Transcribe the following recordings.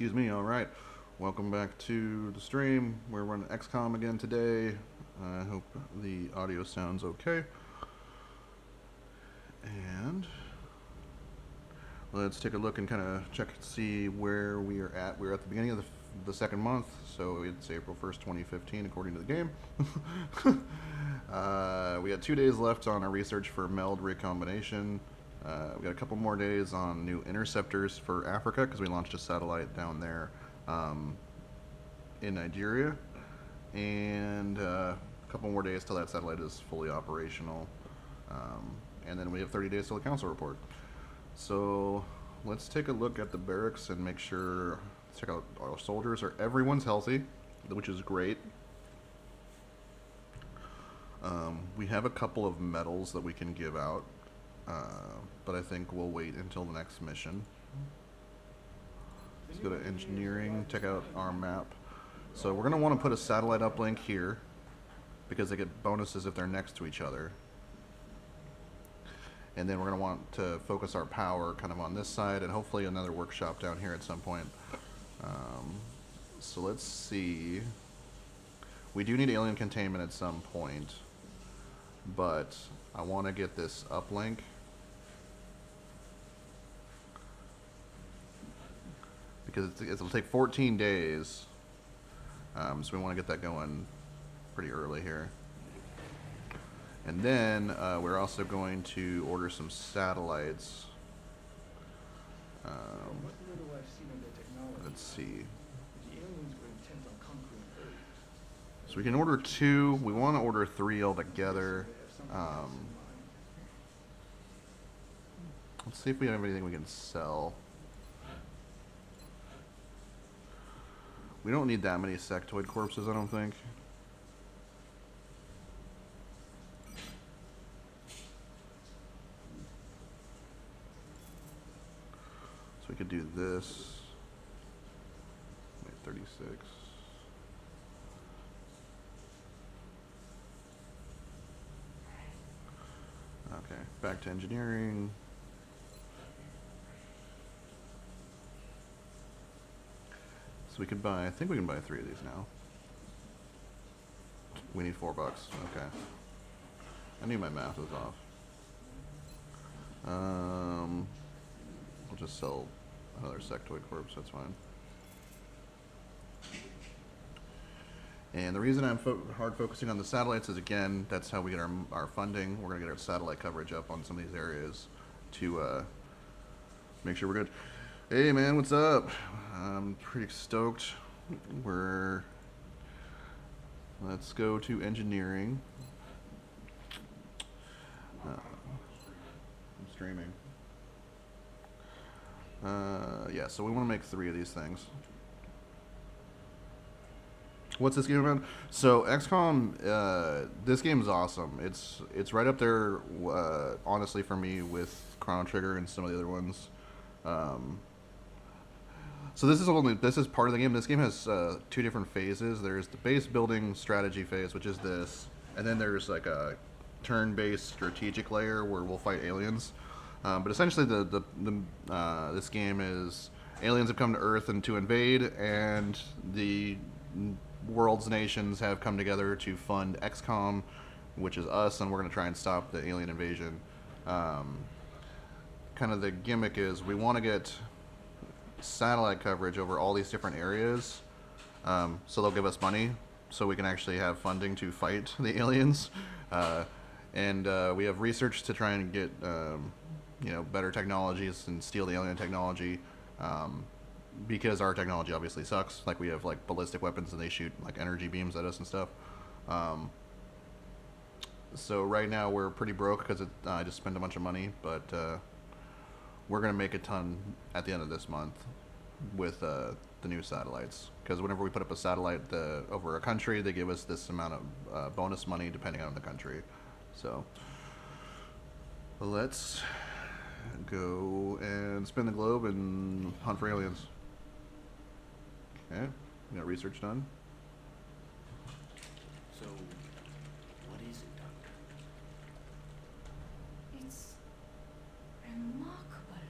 Excuse me, alright. Welcome back to the stream. We're running XCOM again today. I hope the audio sounds okay. And let's take a look and kind of check and see where we are at. We're at the beginning of the second month, so it's April 1st, 2015, according to the game. We got 2 days left on our research for meld recombination. We got a couple more days on new interceptors for Africa because we launched a satellite down there in Nigeria, and a couple more days till that satellite is fully operational, and then we have 30 days till the council report. So let's take a look at the barracks and make sure, check out our soldiers. Everyone's healthy, which is great. We have a couple of medals that we can give out. But I think we'll wait until the next mission. Let's go to engineering, check out our map. So we're going to want to put a satellite uplink here because they get bonuses if they're next to each other. And then we're going to want to focus our power kind of on this side and hopefully another workshop down here at some point. So let's see. We do need alien containment at some point, but I want to get this uplink. Because it'll take 14 days, so we want to get that going pretty early here. And then we're also going to order some satellites. Let's see. So we can order 2. We want to order 3 altogether. Let's see if we have anything we can sell. We don't need that many sectoid corpses, I don't think. So we could do this. Wait, 36. Okay, back to engineering. So we could buy, I think we can buy 3 of these now. We need $4, okay. I knew my math was off. We'll just sell another sectoid corpse, that's fine. And the reason I'm hard focusing on the satellites is, again, that's how we get our funding. We're gonna get our satellite coverage up on some of these areas to make sure we're good. Hey man, what's up? I'm pretty stoked. Let's go to engineering. I'm streaming. Yeah, so we want to make 3 of these things. What's this game about? So XCOM, this game is awesome. It's right up there, honestly, for me with Chrono Trigger and some of the other ones. So this is part of the game. This game has 2 different phases. There's the base building strategy phase, which is this, and then there's like a turn-based strategic layer where we'll fight aliens. But essentially, this game is aliens have come to Earth and to invade, and the world's nations have come together to fund XCOM, which is us, and we're going to try and stop the alien invasion. Kind of the gimmick is we want to get satellite coverage over all these different areas, so they'll give us money so we can actually have funding to fight the aliens, and we have research to try and get better technologies and steal the alien technology, because our technology obviously sucks. Like, we have like ballistic weapons and they shoot like energy beams at us and stuff. So right now we're pretty broke because I just spent a bunch of money, but we're going to make a ton at the end of this month with the new satellites. Because whenever we put up a satellite over a country, they give us this amount of bonus money depending on the country. So let's go and spin the globe and hunt for aliens. Okay, we got research done. So, what is it, Doctor? It's remarkable.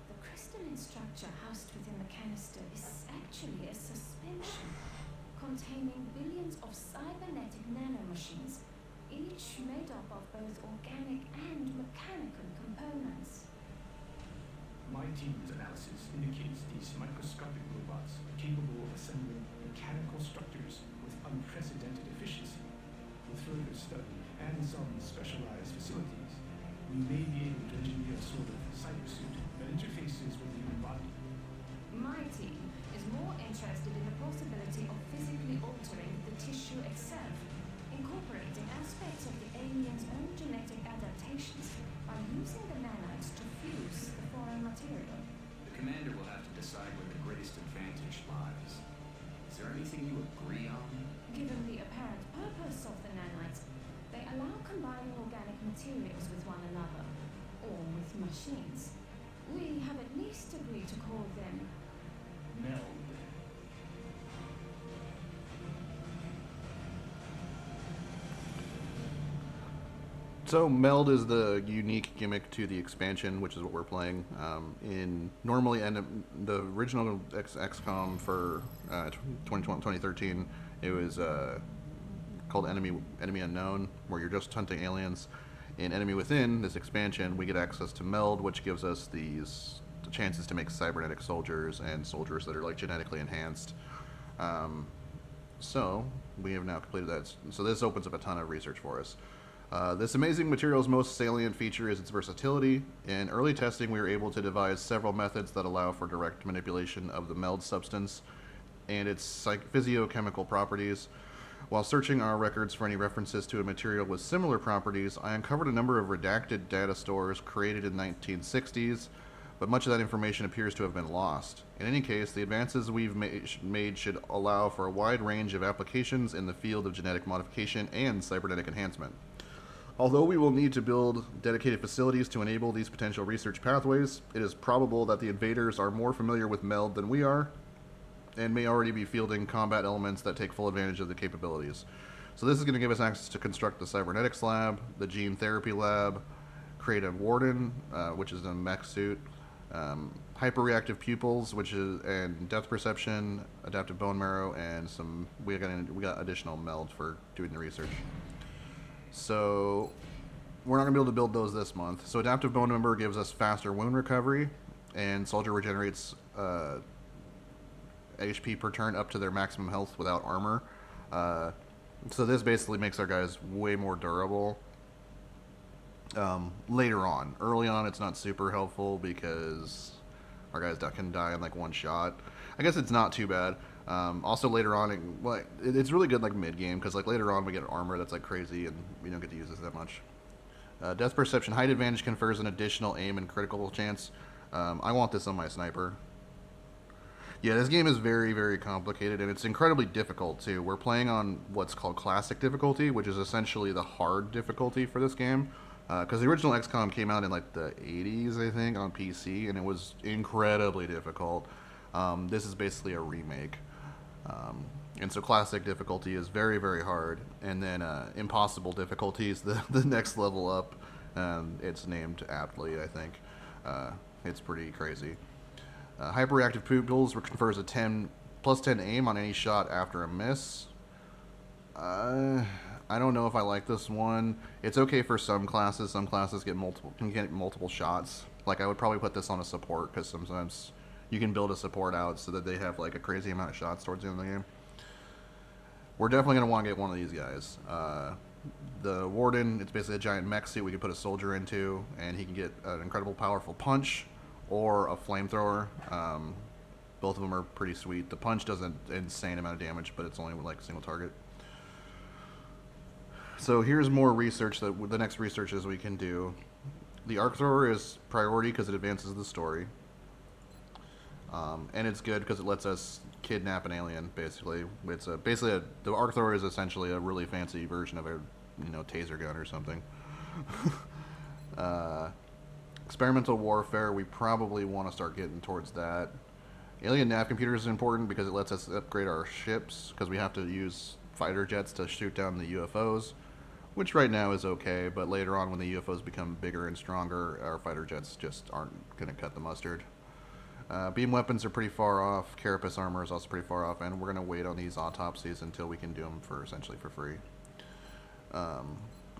The crystalline structure housed within the canister tester is actually a suspension containing billions of cybernetic nanomachines, each made up of both organic and mechanical components. My team's analysis indicates these microscopic robots are capable of assembling mechanical structures with unprecedented efficiency. With further study and some specialized facilities, we may be able to engineer a sort of cybersuit that interfaces with the human body. My team is more interested in the possibility of physically altering the tissue itself, incorporating aspects of the alien's own genetic adaptations by using the nanites to fuse the foreign material. The commander will have to decide where the greatest advantage lies. Is there anything you agree on? Given the apparent purpose of the nanites, they allow combining organic materials with one another, or with machines. We have at least agreed to call them Meld. So Meld is the unique gimmick to the expansion, which is what we're playing. The original XCOM for 2013, it was called Enemy Unknown, where you're just hunting aliens. In Enemy Within, this expansion, we get access to Meld, which gives us the chances to make cybernetic soldiers and soldiers that are like genetically enhanced. So we have now completed that. So this opens up a ton of research for us. This amazing material's most salient feature is its versatility. In early testing, we were able to devise several methods that allow for direct manipulation of the Meld substance and its physiochemical properties. While searching our records for any references to a material with similar properties, I uncovered a number of redacted data stores created in the 1960s, but much of that information appears to have been lost. In any case, the advances we've made should allow for a wide range of applications in the field of genetic modification and cybernetic enhancement. Although we will need to build dedicated facilities to enable these potential research pathways, it is probable that the invaders are more familiar with Meld than we are, and may already be fielding combat elements that take full advantage of the capabilities. So this is going to give us access to construct the cybernetics lab, the gene therapy lab, create a warden, which is a mech suit, hyperreactive pupils, and depth perception, adaptive bone marrow, and we got additional Meld for doing the research. So we're not going to be able to build those this month. So adaptive bone member gives us faster wound recovery, and soldier regenerates HP per turn up to their maximum health without armor. So this basically makes our guys way more durable. Later on. Early on, it's not super helpful because our guys can die in like one shot. I guess it's not too bad. Also later on, it's really good like mid-game, because like later on we get armor that's like crazy and we don't get to use this that much. Death perception, height advantage confers an additional aim and critical chance. I want this on my sniper. Yeah, this game is very, very complicated, and it's incredibly difficult too. We're playing on what's called classic difficulty, which is essentially the hard difficulty for this game. Because the original XCOM came out in like the 80s, I think, on PC, and it was incredibly difficult. This is basically a remake. And so classic difficulty is very, very hard. And then impossible difficulty is the next level up. It's named aptly, I think. It's pretty crazy. Hyperactive pupils confers a plus 10 aim on any shot after a miss. I don't know if I like this one. It's okay for some classes. Some classes can get multiple shots. Like I would probably put this on a support, because sometimes you can build a support out so that they have like a crazy amount of shots towards the end of the game. We're definitely going to want to get one of these guys. The Warden, it's basically a giant mech suit we can put a soldier into, and he can get an incredible powerful punch or a flamethrower. Both of them are pretty sweet. The punch does an insane amount of damage, but it's only with like a single target. So here's more research, the next researches we can do. The arc thrower is priority because it advances the story. And it's good because it lets us kidnap an alien, basically. The arc thrower is essentially a really fancy version of a taser gun or something. Experimental warfare, we probably want to start getting towards that. Alien nav computers is important because it lets us upgrade our ships, because we have to use fighter jets to shoot down the UFOs, which right now is okay, but later on when the UFOs become bigger and stronger, our fighter jets just aren't going to cut the mustard. Beam weapons are pretty far off. Carapace armor is also pretty far off, and we're going to wait on these autopsies until we can do them for essentially for free.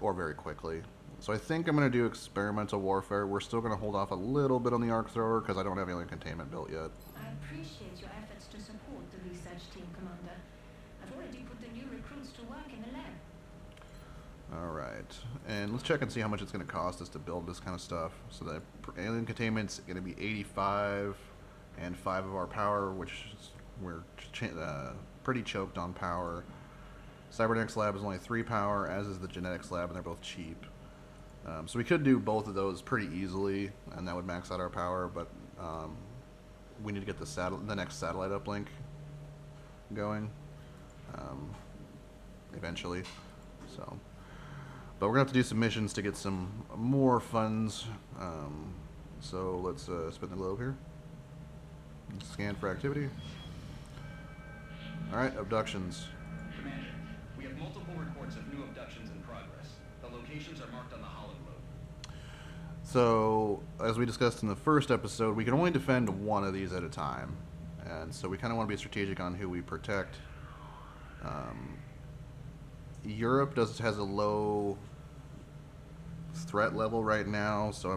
Or very quickly. So I think I'm going to do experimental warfare. We're still going to hold off a little bit on the arc thrower because I don't have alien containment built yet. I appreciate your efforts to support the research team, Commander. I've already put the new recruits to work in the lab. Alright, and let's check and see how much it's going to cost us to build this kind of stuff. So the alien containment's going to be 85 and 5 of our power, which is, we're pretty choked on power. Cybernetics lab is only 3 power, as is the genetics lab, and they're both cheap. So we could do both of those pretty easily, and that would max out our power, but we need to get the next satellite uplink going eventually. So. But we're going to have to do some missions to get some more funds. So let's spin the globe here. Scan for activity. Alright, abductions. Commander, we have multiple reports of new abductions in progress. The locations are marked on the hologlobe. So, as we discussed in the first episode, we can only defend one of these at a time. And so we kind of want to be strategic on who we protect. Europe has a low threat level right now, so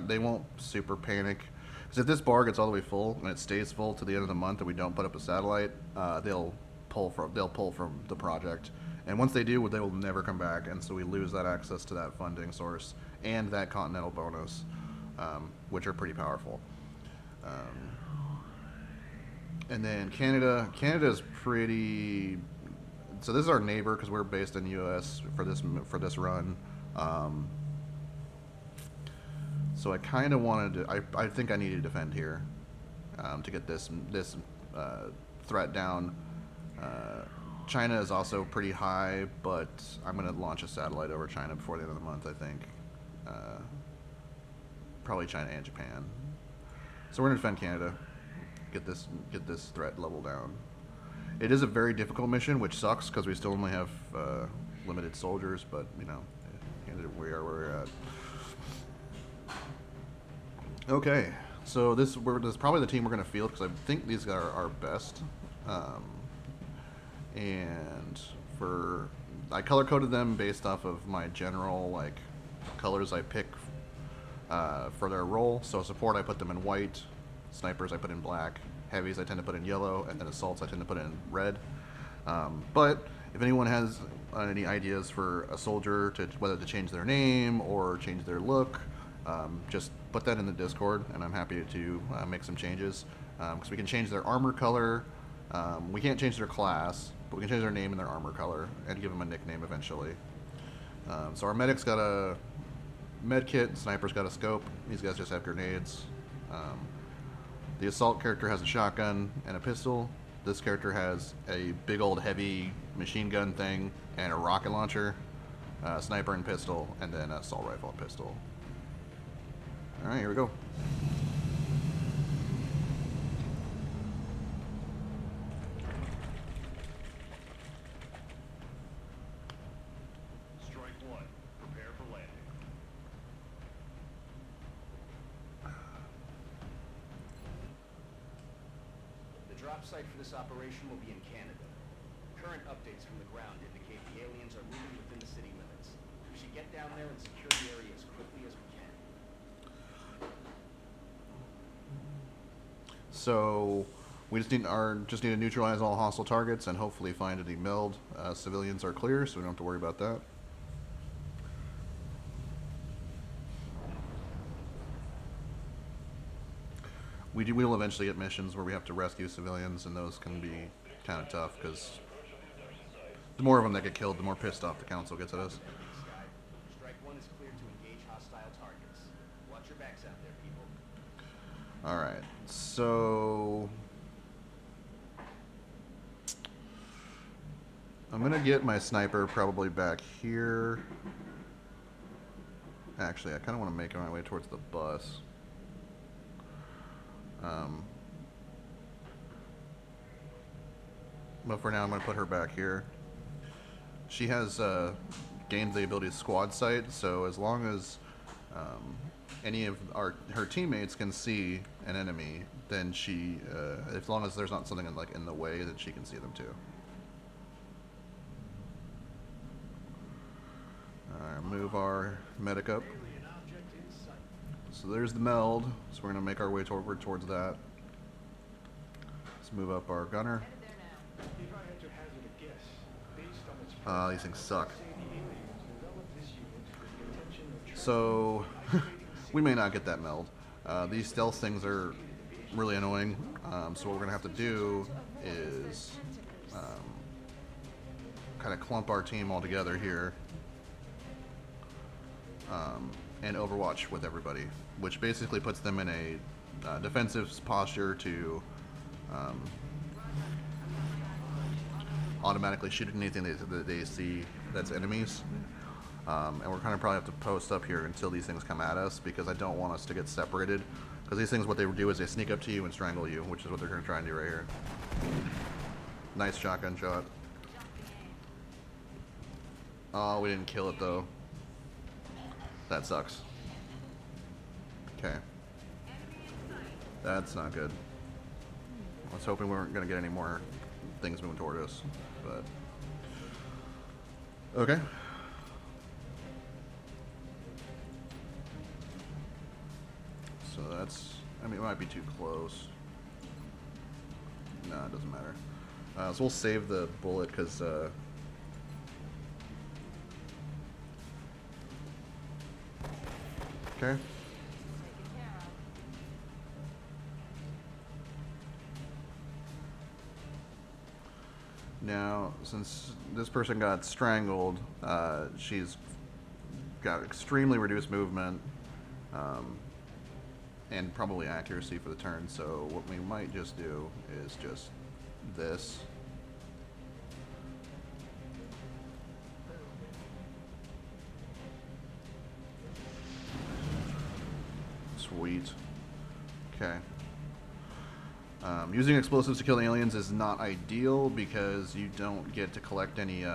they won't super panic. Because if this bar gets all the way full and it stays full to the end of the month and we don't put up a satellite, they'll pull from the project. And once they do, they will never come back, and so we lose that access to that funding source and that continental bonus, which are pretty powerful. And then Canada's pretty. So this is our neighbor because we're based in the U.S. for this run. So I kind of wanted to. I think I need to defend here to get this threat down. China is also pretty high, but I'm going to launch a satellite over China before the end of the month. I think probably China and Japan. So we're going to defend Canada. Get this threat level down. It is a very difficult mission, which sucks because we still only have limited soldiers, but we are where we're at. Okay, so this is probably the team we're going to field because I think these are our best. And I color coded them based off of my general colors I pick for their role. So support I put them in white, snipers I put in black. Heavies I tend to put in yellow, and then assaults I tend to put in red. But if anyone has any ideas for a soldier whether to change their name or change their look, just put that in the Discord, and I'm happy to make some changes. Because we can change their armor color. We can't change their class, but we can change their name and their armor color and give them a nickname eventually. So our medic's got a med kit, sniper's got a scope. These guys just have grenades. The assault character has a shotgun and a pistol. This character has a big old heavy machine gun thing and a rocket launcher, sniper and pistol, and then assault rifle and pistol. Alright, here we go. Strike one. Prepare for landing. The drop site for this operation will be in Canada. Current updates from the ground indicate the aliens are moving within the city limits. We should get down there and secure the area as quickly as we can. So we just need to neutralize all hostile targets and hopefully find a demeld. Civilians are clear, so we don't have to worry about that. We will eventually get missions where we have to rescue civilians, and those can be kind of tough because the more of them that get killed, the more pissed off the council gets at us. Strike one is clear to engage hostile targets. Watch your backs out there, people. Alright, so I'm going to get my sniper probably back here. Actually, I kind of want to make my way towards the bus. But for now, I'm going to put her back here. She has gained the ability to squad sight, so as long as any of her teammates can see an enemy, then she, as long as there's not something in the way, then she can see them too. Alright, move our medic up. So there's the meld, so we're gonna make our way towards that. Let's move up our gunner. If I had to hazard a guess, based on its These things suck. say the aliens developed this unit with the intention of So we may not get that meld. These stealth things are really annoying. So what we're gonna have to do is kind of clump our team all together here and overwatch with everybody, which basically puts them in a defensive posture to automatically shoot anything that they see that's enemies. And we're kind of probably have to post up here until these things come at us, because I don't want us to get separated. Because these things, what they do is they sneak up to you and strangle you, which is what they're going to try and do right here. Nice shotgun shot. Oh, we didn't kill it though. That sucks. Okay. That's not good. I was hoping we weren't going to get any more things moving toward us, but... Okay. So that's... I mean, it might be too close. No, it doesn't matter. So we'll save the bullet, because... Okay. Now, since this person got strangled, she's got extremely reduced movement and probably accuracy for the turn, so what we might just do is just this. Sweet. Okay. Using explosives to kill the aliens is not ideal because you don't get to collect any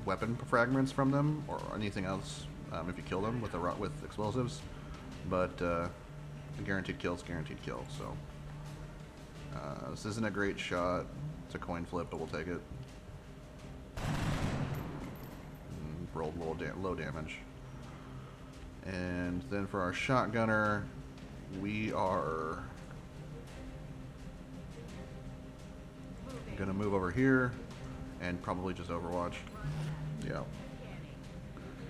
weapon fragments from them or anything else if you kill them with explosives. But a guaranteed kill is a guaranteed kill. So this isn't a great shot. It's a coin flip, but we'll take it. Rolled low damage. And then for our shotgunner, we are gonna move over here and probably just overwatch. Yeah.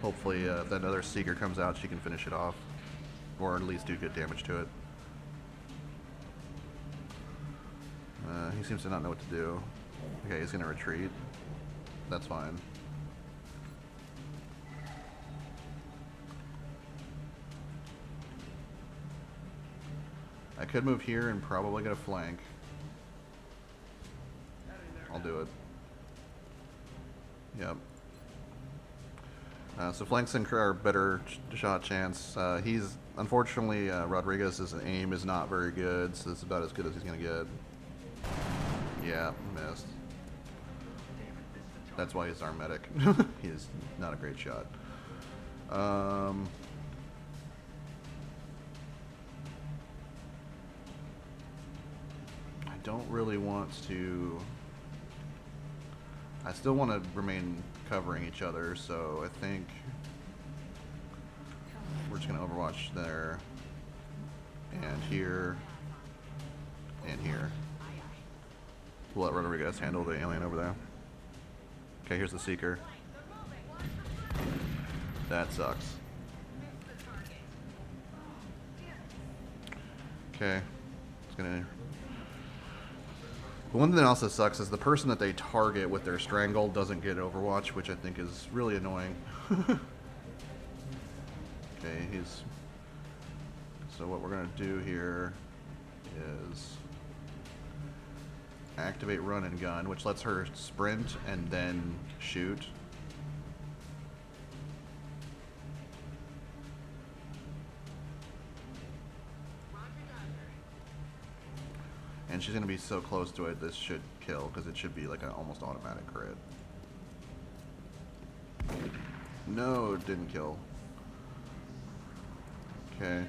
Hopefully if that other seeker comes out, she can finish it off, or at least do good damage to it. He seems to not know what to do. Okay, he's gonna retreat. That's fine. I could move here and probably get a flank. I'll do it. Yep. So flanks are a better shot chance. He's unfortunately Rodriguez's aim is not very good, so it's about as good as he's gonna get. Yeah, missed. That's why he's our medic. He's not a great shot. I don't really want to... I still want to remain covering each other, so I think we're just going to overwatch there, and here, and here. We'll let Rodriguez handle the alien over there. Okay, here's the Seeker. That sucks. Okay. It's gonna... The one thing that also sucks is the person that they target with their strangle doesn't get Overwatch, which I think is really annoying. Okay, he's... So what we're gonna do here is activate run and gun, which lets her sprint and then shoot. And she's going to be so close to it, this should kill, because it should be like an almost automatic crit. No, it didn't kill. Okay.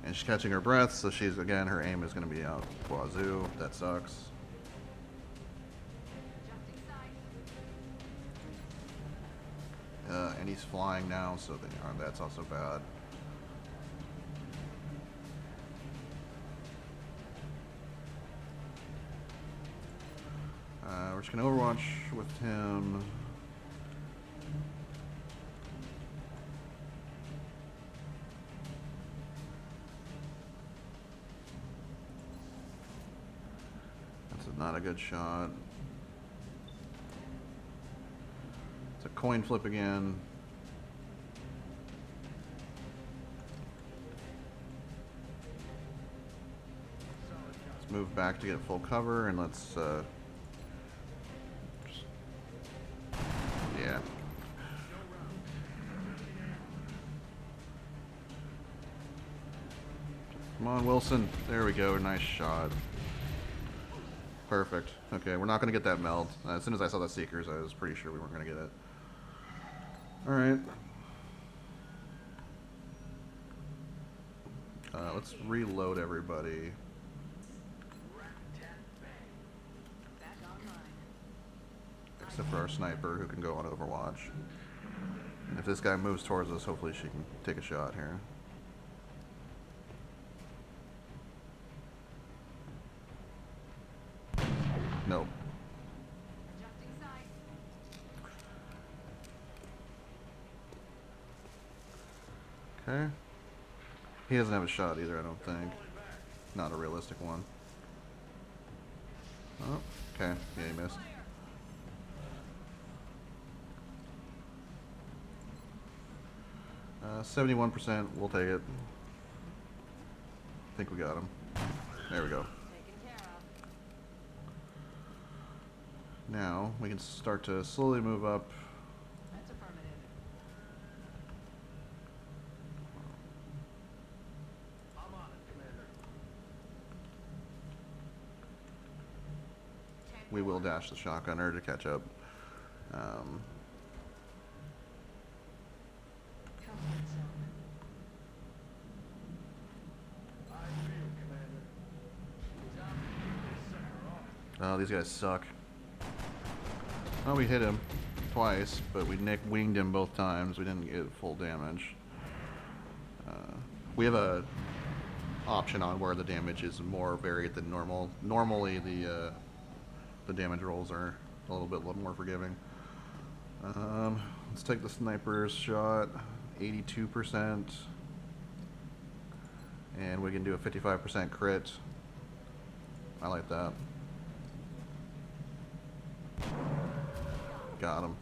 And she's catching her breath, so she's, again, her aim is going to be out wazoo. That sucks. And he's flying now, so that's also bad. We're just going to Overwatch with him. That's not a good shot. It's a coin flip again. Let's move back to get full cover, and let's yeah. Come on, Wilson. There we go. Nice shot. Perfect. Okay, we're not going to get that meld. As soon as I saw the Seekers, I was pretty sure we weren't going to get it. Alright. Let's reload everybody. Except for our sniper, who can go on Overwatch. And if this guy moves towards us, hopefully she can take a shot here. Nope. Okay. He doesn't have a shot either, I don't think. Not a realistic one. Oh, okay. Yeah, he missed. Uh, 71%. We'll take it. I think we got him. There we go. Now, we can start to slowly move up. That's affirmative. I'm on it, Commander. We will dash the shotgunner to catch up. Comfort zone. I feel, Commander. Time to get this sucker off. Oh, these guys suck. Oh, we hit him twice, but we winged him both times. We didn't get full damage. We have a option on where the damage is more varied than normal. Normally, the damage rolls are a little bit more forgiving. Let's take the sniper's shot, 82%, and we can do a 55% crit. I like that. Got him.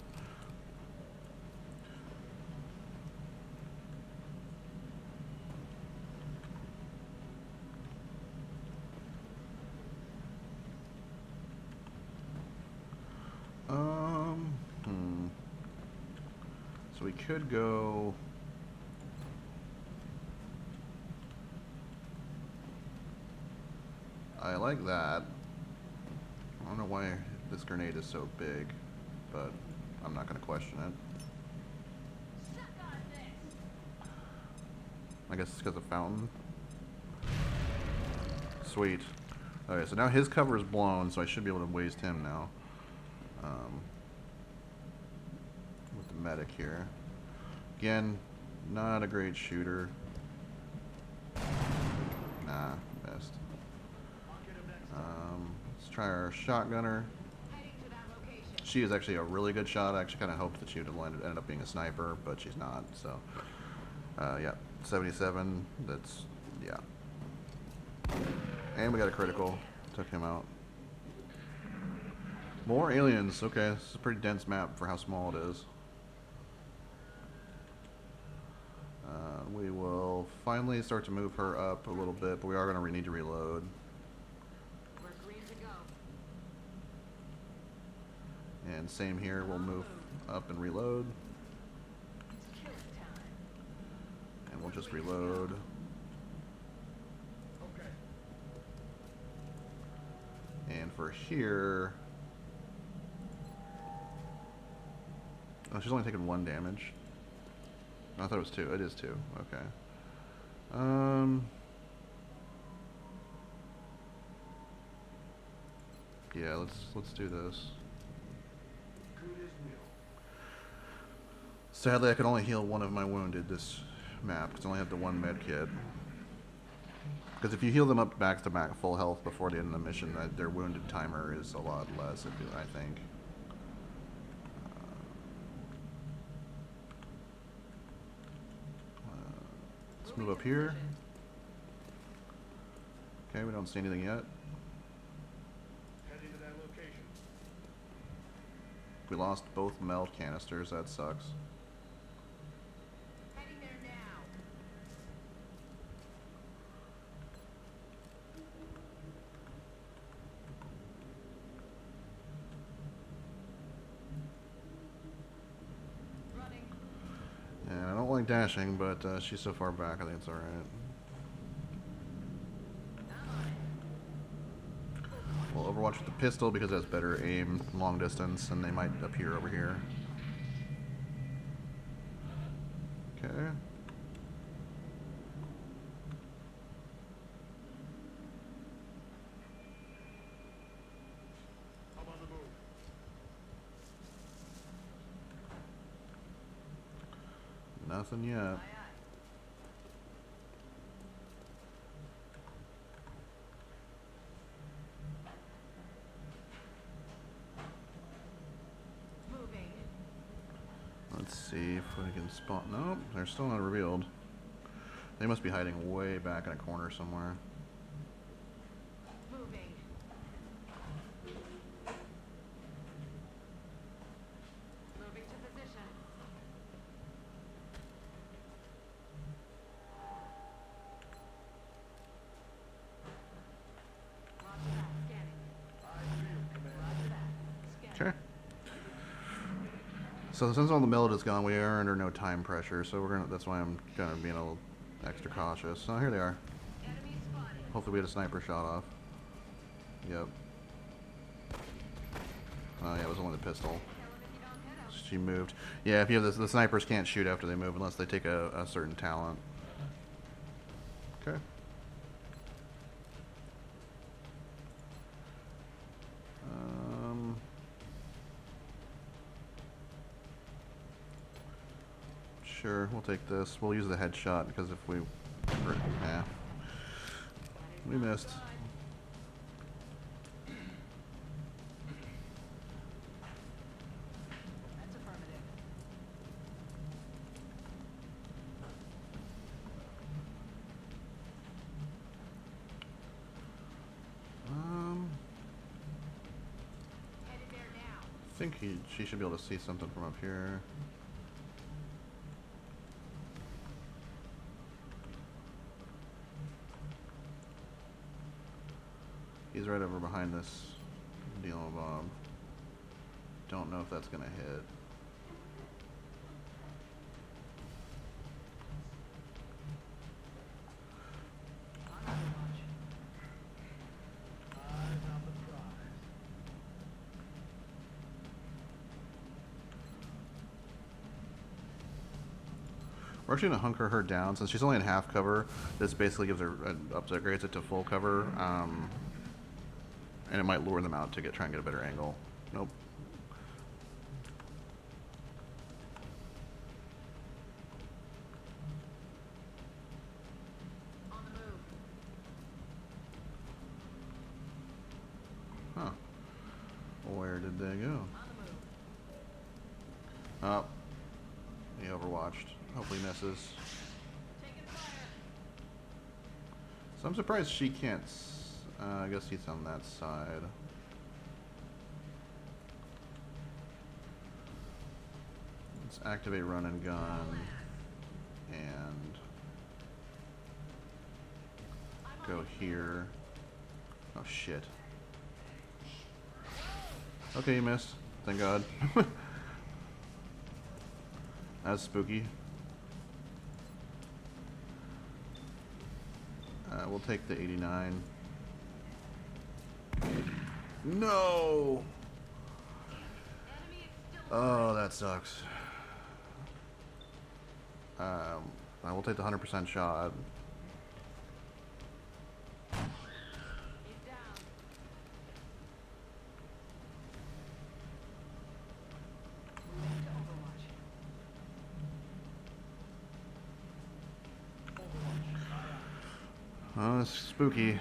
So we could go. I like that. I don't know why this grenade is so big, but I'm not going to question it. I guess it's because of fountain. Sweet. Okay, so now his cover is blown, so I should be able to waste him now. With the medic here. Again, not a great shooter. Nah, missed. Let's try our shotgunner. She is actually a really good shot. I actually kind of hoped that she would have ended up being a sniper, but she's not. So, yeah, 77. That's, yeah. And we got a critical. Took him out. More aliens. Okay, this is a pretty dense map for how small it is. We will finally start to move her up a little bit, but we are going to need to reload. We're green to go. And same here, we'll move up and reload. It's killing time. And we'll just reload. Okay. And for here, Oh, she's only taken 1 damage. I thought it was 2. It is 2. Okay. Yeah, let's do this. Sadly, I could only heal 1 of my wounded this map because I only have the 1 med kit. Because if you heal them up back to back full health before the end of the mission, their wounded timer is a lot less, I think. Let's move up here. Okay, we don't see anything yet. Heading to that location. We lost both meld canisters, that sucks. Heading there now. Running. And I don't like dashing, but she's so far back, I think it's alright. We'll overwatch with the pistol because it has better aim, long distance, and they might appear over here. Okay. I'm on the move. Nothing yet. Aye, aye. Moving. Let's see if we can spawn. Nope, they're still not revealed. They must be hiding way back in a corner somewhere. Moving. Moving to position. Roger that. Scanning. Roger that. Scanning. Okay. So since all the meld is gone, we are under no time pressure, so we're gonna. That's why I'm kind of being a little extra cautious. Oh, here they are. Enemy spotted. Hopefully we had a sniper shot off. Yep. Oh yeah, it was only the pistol. Tell him if you don't head out. She moved. Yeah, if you have this, the snipers can't shoot after they move unless they take a certain talent. Okay. Sure, we'll take this. We'll use the headshot because if we... Nah. We missed. That's affirmative. Headed there now. I think she should be able to see something from up here. He's right over behind this deal Bob. Don't know if that's gonna hit. On the launch. Eyes on the prize. We're actually gonna hunker her down since she's only in half cover. This basically gives her upgrades it to full cover, and it might lure them out to try and get a better angle. Nope. On the move. Huh. Where did they go? On the move. Oh. He overwatched. Hopefully misses. Taking fire. So I'm surprised she can't. I guess he's on that side. Let's activate run and gun. And go here. Oh shit. Okay, you missed. Thank God. That's spooky. We'll take the 89. No! Enemy is still Oh, that sucks. I will take the 100% shot. He's down. Moving to Overwatch. Oh, it's spooky.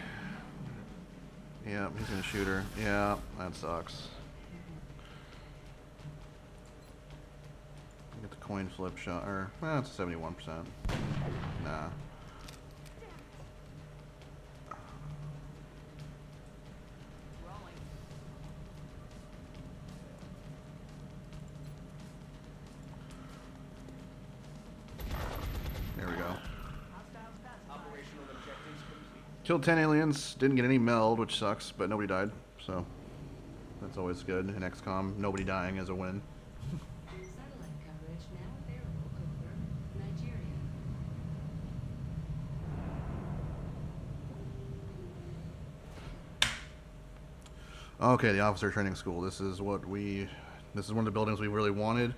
Yeah, he's gonna shoot her. Yeah, that sucks. Get the coin flip shot, or it's 71%. Nah. Rolling. There we go. Hostile specified. Operational objectives complete. Killed 10 aliens. Didn't get any meld, which sucks, but nobody died. So that's always good in XCOM. Nobody dying is a win. Satellite coverage now available over Nigeria. Okay, the officer training school. This is one of the buildings we really wanted.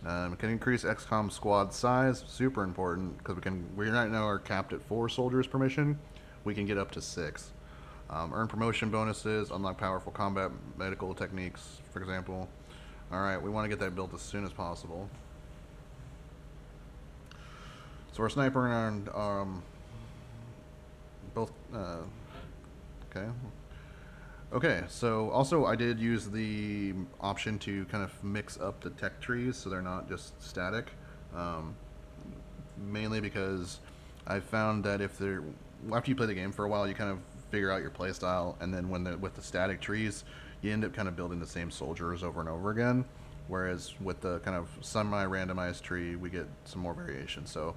It can increase XCOM squad size, super important, because we right now are capped at 4 soldiers per mission. We can get up to 6. Earn promotion bonuses, unlock powerful combat medical techniques, for example. Alright, we want to get that built as soon as possible. So our sniper and both, okay. Okay, so also I did use the option to kind of mix up the tech trees so they're not just static. Mainly because I found that after you play the game for a while, you kind of figure out your play style, and then with the static trees, you end up kind of building the same soldiers over and over again. Whereas with the kind of semi-randomized tree, we get some more variation. So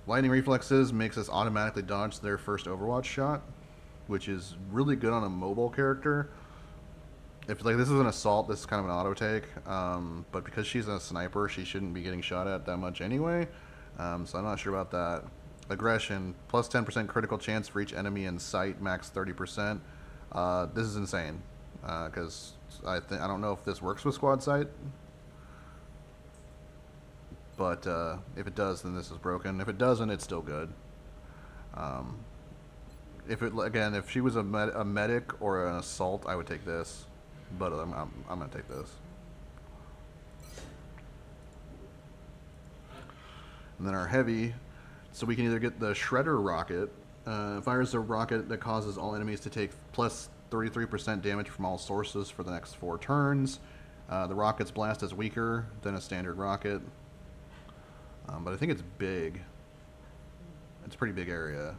lightning reflexes makes us automatically dodge their first Overwatch shot, which is really good on a mobile character. If like this is an assault, this is kind of an auto take, but because she's a sniper, she shouldn't be getting shot at that much anyway. So I'm not sure about that. Aggression, plus 10% critical chance for each enemy in sight, max 30%. This is insane, because I don't know if this works with squad sight, but if it does, then this is broken. If it doesn't, it's still good. If she was a medic or an assault, I would take this, but I'm gonna take this. And then our heavy, so we can either get the Shredder rocket. Fires a rocket that causes all enemies to take plus 33% damage from all sources for the next 4 turns. The rocket's blast is weaker than a standard rocket, but I think it's big. It's a pretty big area.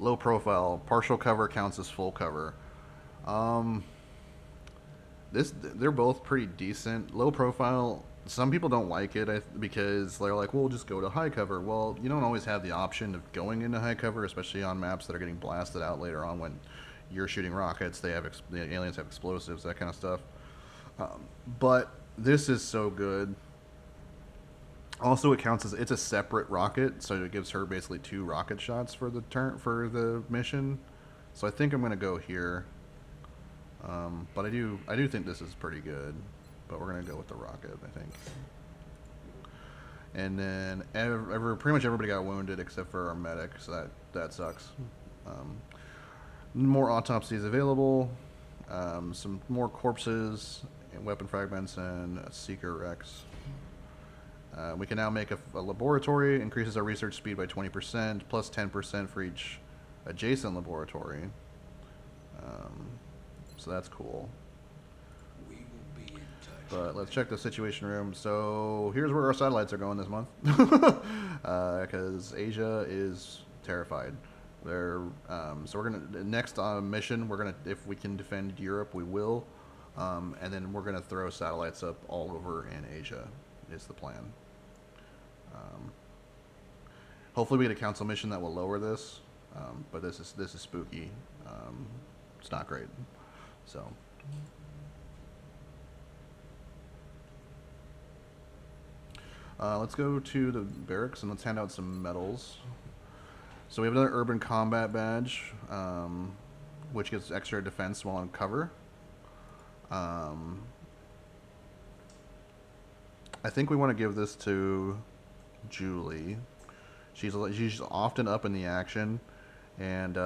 Low profile, partial cover counts as full cover. They're both pretty decent. Low profile, some people don't like it because they're like, well, just go to high cover. Well, you don't always have the option of going into high cover, especially on maps that are getting blasted out later on when you're shooting rockets. The aliens have explosives, that kind of stuff. But this is so good. Also, it's a separate rocket, so it gives her basically 2 rocket shots for the mission. So I think I'm gonna go here. But I do think this is pretty good. But we're gonna go with the rocket, I think. And then pretty much everybody got wounded except for our medic, so that sucks. More autopsies available. Some more corpses, and weapon fragments, and a Seeker Rex. We can now make a laboratory, increases our research speed by 20%, plus 10% for each adjacent laboratory. So that's cool. We will be in touch. But let's check the situation room. So here's where our satellites are going this month. Because Asia is terrified. So we're gonna next mission. If we can defend Europe, we will. And then we're gonna throw satellites up all over in Asia. Is the plan. Hopefully we get a council mission that will lower this, but this is spooky. It's not great. So let's go to the barracks and let's hand out some medals. So we have another urban combat badge, which gives extra defense while on cover. I think we want to give this to Julie. She's often up in the action, and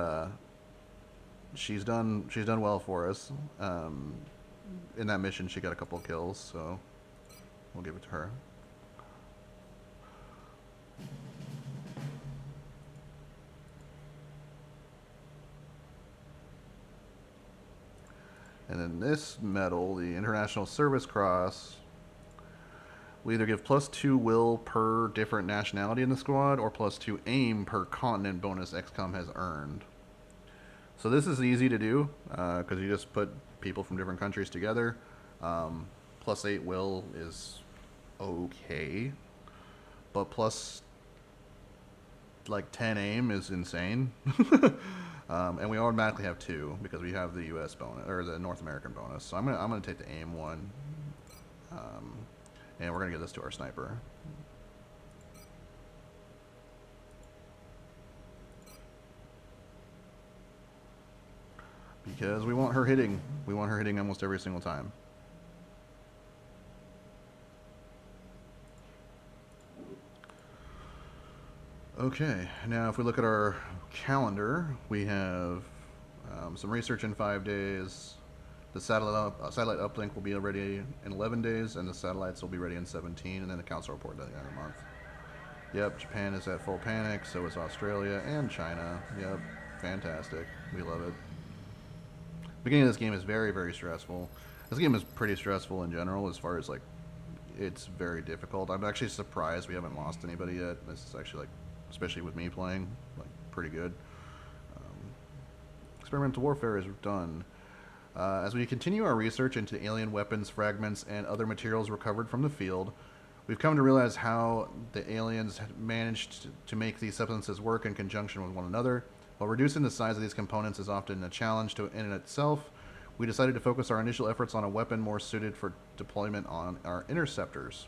she's done well for us. In that mission, she got a couple kills, so we'll give it to her. And then this medal, the International Service Cross, will either give +2 will per different nationality in the squad, or +2 aim per continent bonus XCOM has earned. So this is easy to do, because you just put people from different countries together. +8 will is okay, but plus like 10 aim is insane. And we automatically have 2 because we have the US bonus, or the North American bonus. So I'm gonna take the aim one, and we're gonna give this to our sniper. Because we want her hitting. We want her hitting almost every single time. Okay, now if we look at our calendar, we have some research in 5 days. The satellite uplink will be ready in 11 days, and the satellites will be ready in 17, and then the council report at the end of the month. Yep, Japan is at full panic, so is Australia and China. Yep, fantastic. We love it. The beginning of this game is very, very stressful. This game is pretty stressful in general, as far as like, it's very difficult. I'm actually surprised we haven't lost anybody yet. This is actually like, especially with me playing, like pretty good. Experimental warfare is done. As we continue our research into alien weapons, fragments, and other materials recovered from the field, we've come to realize how the aliens managed to make these substances work in conjunction with one another. While reducing the size of these components is often a challenge in itself, we decided to focus our initial efforts on a weapon more suited for deployment on our interceptors.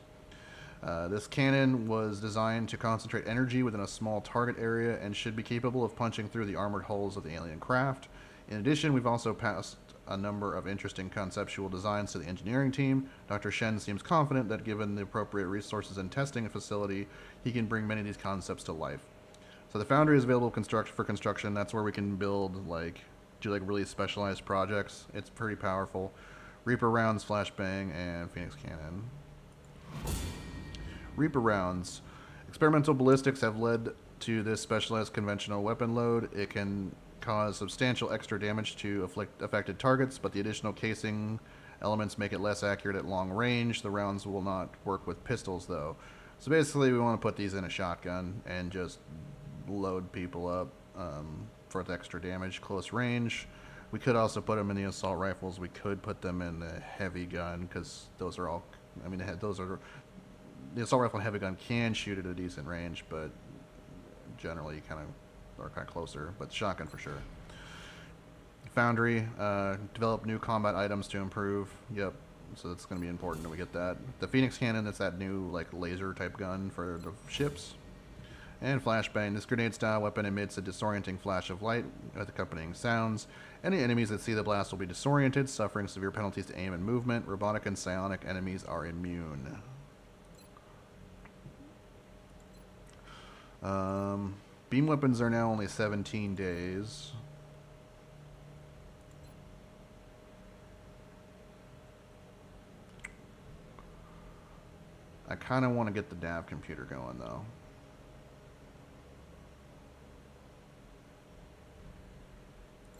This cannon was designed to concentrate energy within a small target area and should be capable of punching through the armored hulls of the alien craft. In addition, we've also passed a number of interesting conceptual designs to the engineering team. Dr. Shen seems confident that given the appropriate resources and testing facility, he can bring many of these concepts to life. So the foundry is available for construction. That's where we can build, do really specialized projects. It's pretty powerful. Reaper rounds, flashbang, and Phoenix cannon. Reaper rounds. Experimental ballistics have led to this specialized conventional weapon load. It can cause substantial extra damage to affected targets, but the additional casing elements make it less accurate at long range. The rounds will not work with pistols, though. So basically, we want to put these in a shotgun and just load people up for the extra damage close range. We could also put them in the assault rifles. We could put them in the heavy gun, because those are all, the assault rifle and heavy gun can shoot at a decent range, but generally you kind of closer, but shotgun for sure. Foundry, develop new combat items to improve. Yep, so that's going to be important that we get that. The Phoenix cannon, that's that new laser type gun for the ships. And flashbang, this grenade style weapon emits a disorienting flash of light with accompanying sounds. Any enemies that see the blast will be disoriented, suffering severe penalties to aim and movement. Robotic and psionic enemies are immune. Beam weapons are now only 17 days. I kind of want to get the DAV computer going, though.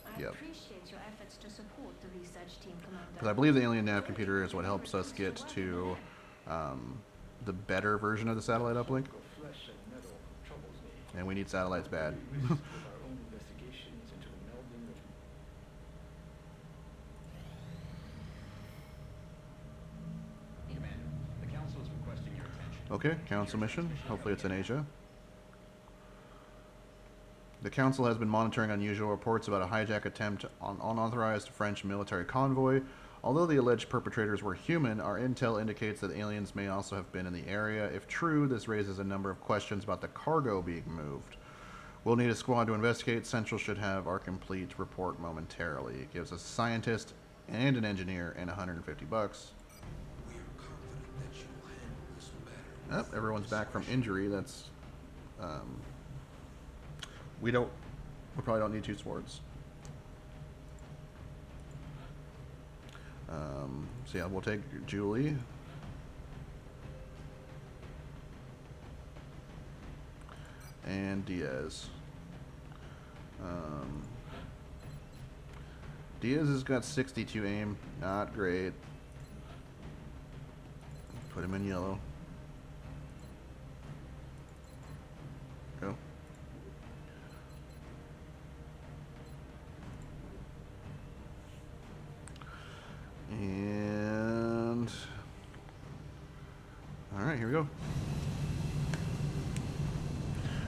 I Yep. appreciate your efforts to support the research team, Commander. Because I believe the alien nav computer is what helps us get to the better version of the satellite uplink. Flesh and metal troubles me. And we need satellites bad. We risk with our own investigations into the melding of Commander, the Council is requesting your attention. Okay, council mission. Hopefully it's in Asia. The council has been monitoring unusual reports about a hijack attempt on unauthorized French military convoy. Although the alleged perpetrators were human, our intel indicates that aliens may also have been in the area. If true, this raises a number of questions about the cargo being moved. We'll need a squad to investigate. Central should have our complete report momentarily. It gives us a scientist and an engineer and $150. We are confident that you will handle this Oh, everyone's back from injury. That's we probably don't need 2 swords. So yeah, we'll take Julie. And Diaz. Diaz has got 62 aim. Not great. Put him in yellow. Go. And all right, here we go.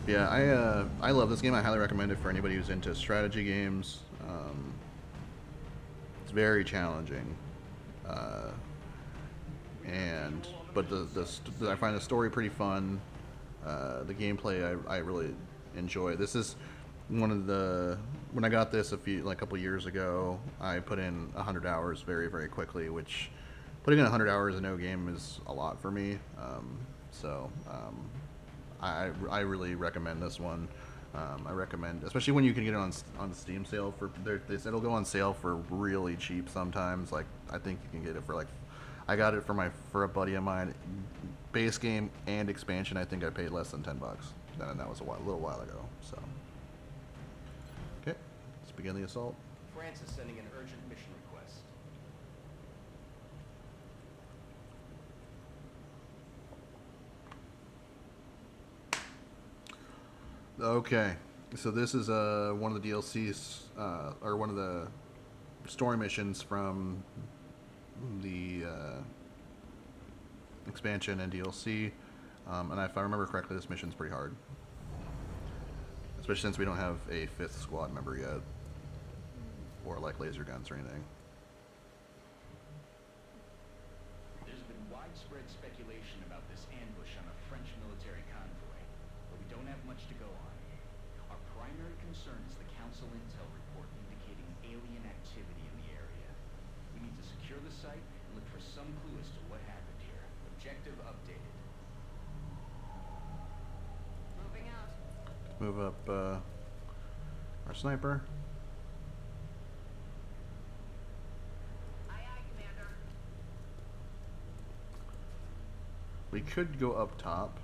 Yeah, I love this game. I highly recommend it for anybody who's into strategy games. It's very challenging, but I find the story pretty fun. The gameplay I really enjoy. This is one of the when I got this a couple years ago, I put in 100 hours very, very quickly, which putting in 100 hours in no game is a lot for me. I really recommend this one. I recommend, especially when you can get it on Steam sale for it'll go on sale for really cheap sometimes. Like I think you can get it for I got it for a buddy of mine, base game and expansion. I think I paid less than $10, and that was a little while ago. So okay, let's begin the assault. France is sending an urgent mission request. Okay, so this is one of the DLCs, or one of the story missions from the expansion and DLC, and if I remember correctly, this mission's pretty hard, especially since we don't have a 5th squad member yet, or like laser guns or anything. There's been widespread speculation about this ambush on a French military convoy, but we don't have much to go on. Our primary concern is the Council intel report indicating alien activity in the area. We need to secure the site and look for some clue as to what happened here. Objective updated. Moving out. Move up our sniper. Aye, aye, Commander. We could go up top.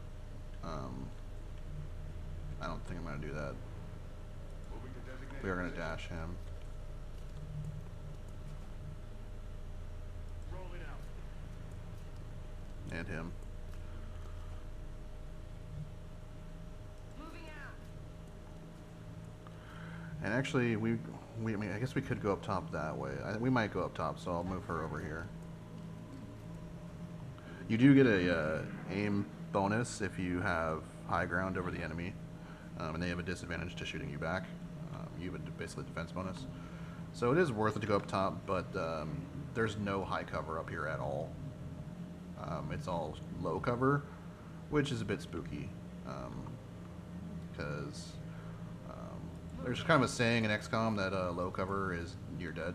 I don't think I'm going to do that. Moving to designated We are going to position. dash him. Rolling out. And him. Moving out. And actually, I mean, I guess we could go up top that way. We might go up top, so I'll move her over here. You do get a aim bonus if you have high ground over the enemy, and they have a disadvantage to shooting you back. You have basically defense bonus. So it is worth it to go up top, but there's no high cover up here at all. It's all low cover, which is a bit spooky, because there's kind of a saying in XCOM that low cover is you're dead.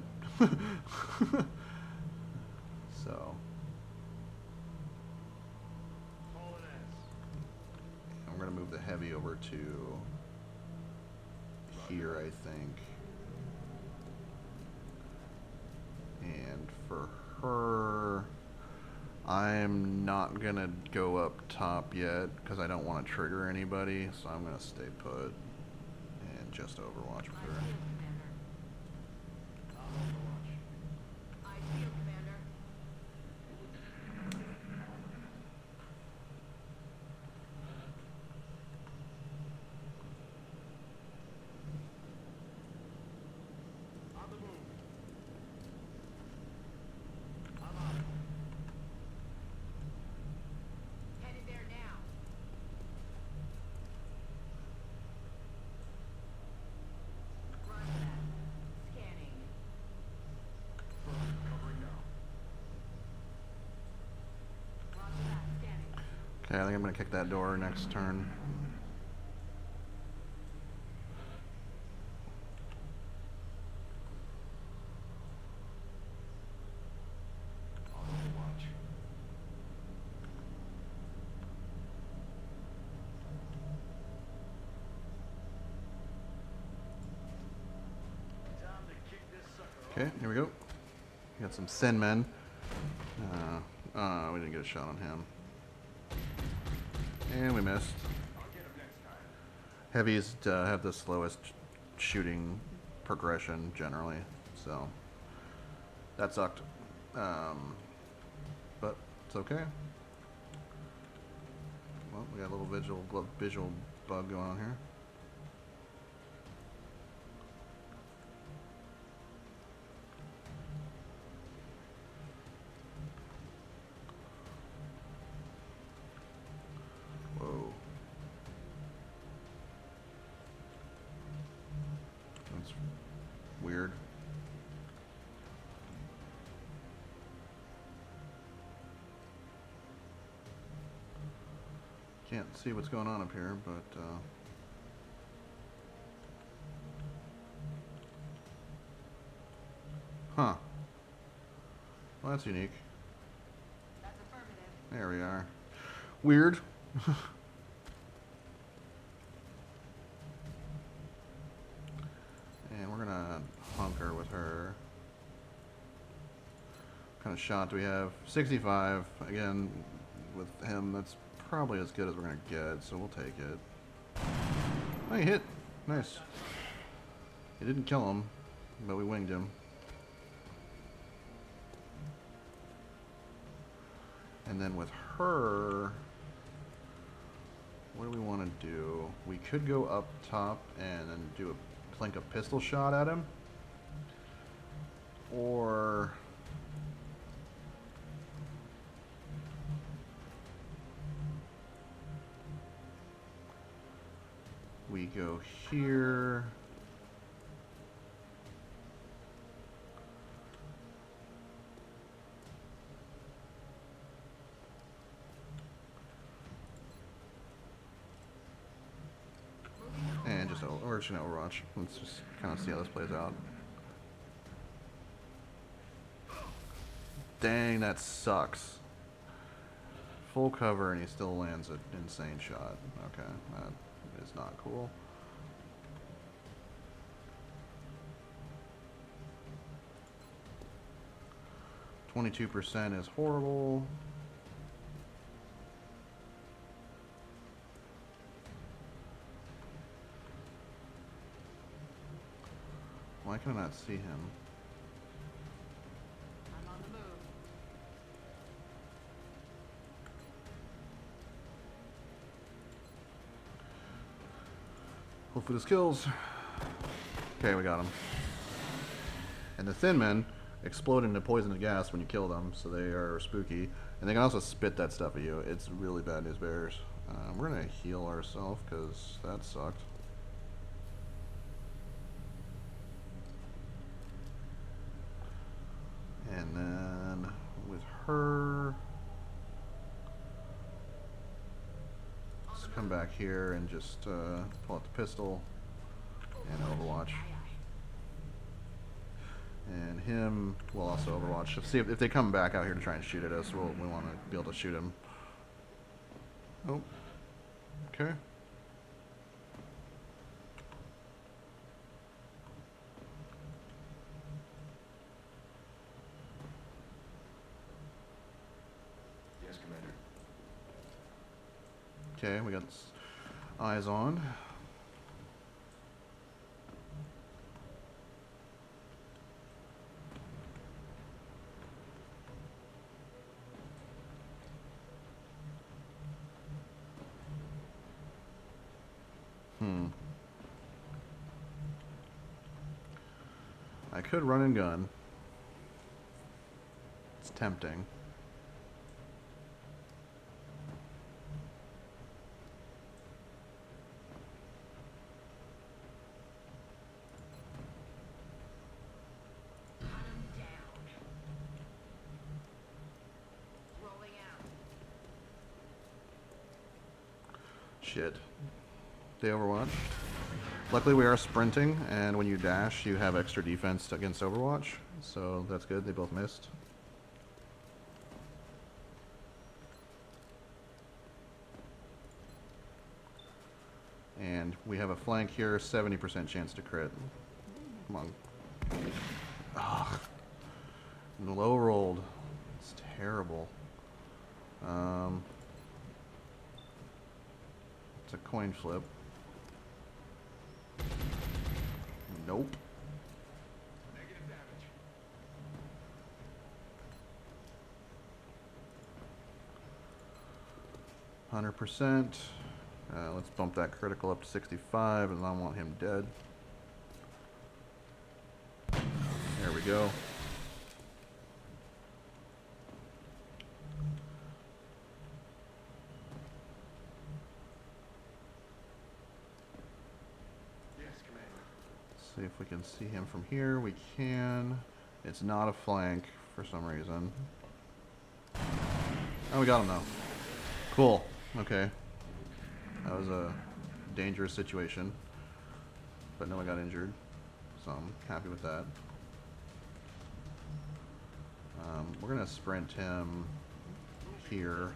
So Hauling ass. I'm going to move the heavy over to here, I think. And for her, I'm not going to go up top yet because I don't want to trigger anybody, so I'm going to stay put and just Overwatch with Aye, her. field, Commander. I'll overwatch. Aye, field, Commander. On the move. I'm out. Headed there now. Roger that. Scanning. Covering now. Roger that. Scanning. Okay, I think I'm going to kick that door next turn. On overwatch. Okay, here we go. We got some Sin Men. We didn't get a shot on him. And we missed. Heavies have the slowest shooting progression generally, so that sucked. But it's okay. Well, we got a little visual bug going on here. Whoa. That's weird. Can't see what's going on up here, but huh. Well, that's unique. That's affirmative. There we are. Weird. And we're gonna hunker with her. What kind of shot do we have? 65. Again, with him, that's probably as good as we're gonna get, so we'll take it. Oh, he hit. Nice. It didn't kill him, but we winged him. And then with her, what do we want to do? We could go up top and then do a pistol shot at him, or we go here. And just, or just an Overwatch. Let's just kind of see how this plays out. Dang, that sucks. Full cover and he still lands an insane shot. Okay, that is not cool. %22 is horrible. Why can I not see him? I'm on the move. Hopefully this kills. Okay, we got him. And the Thin Men explode into poisonous gas when you kill them, so they are spooky. And they can also spit that stuff at you. It's really bad news bears. We're gonna heal ourselves because that sucked. And then with her, let's come back here and just pull out the pistol and Overwatch. And him will also Overwatch. See if they come back out here to try and shoot at us, we want to be able to shoot him. Oh, okay. Yes, Commander. Okay, we got eyes on. I could run and gun. It's tempting. Hunt 'em down. Rolling out. Shit. They Overwatch. Luckily we are sprinting, and when you dash, you have extra defense against Overwatch, so that's good. They both missed. And we have a flank here, 70% chance to crit. Come on. Ugh. Low rolled. It's terrible. It's a coin flip. Nope. Negative damage. 100%. Let's bump that critical up to 65, and I want him dead. There we go. Yes, Commander. See if we can see him from here. We can. It's not a flank for some reason. Oh, we got him though. Cool. Okay. That was a dangerous situation. But no one got injured. So I'm happy with that. We're going to sprint him here.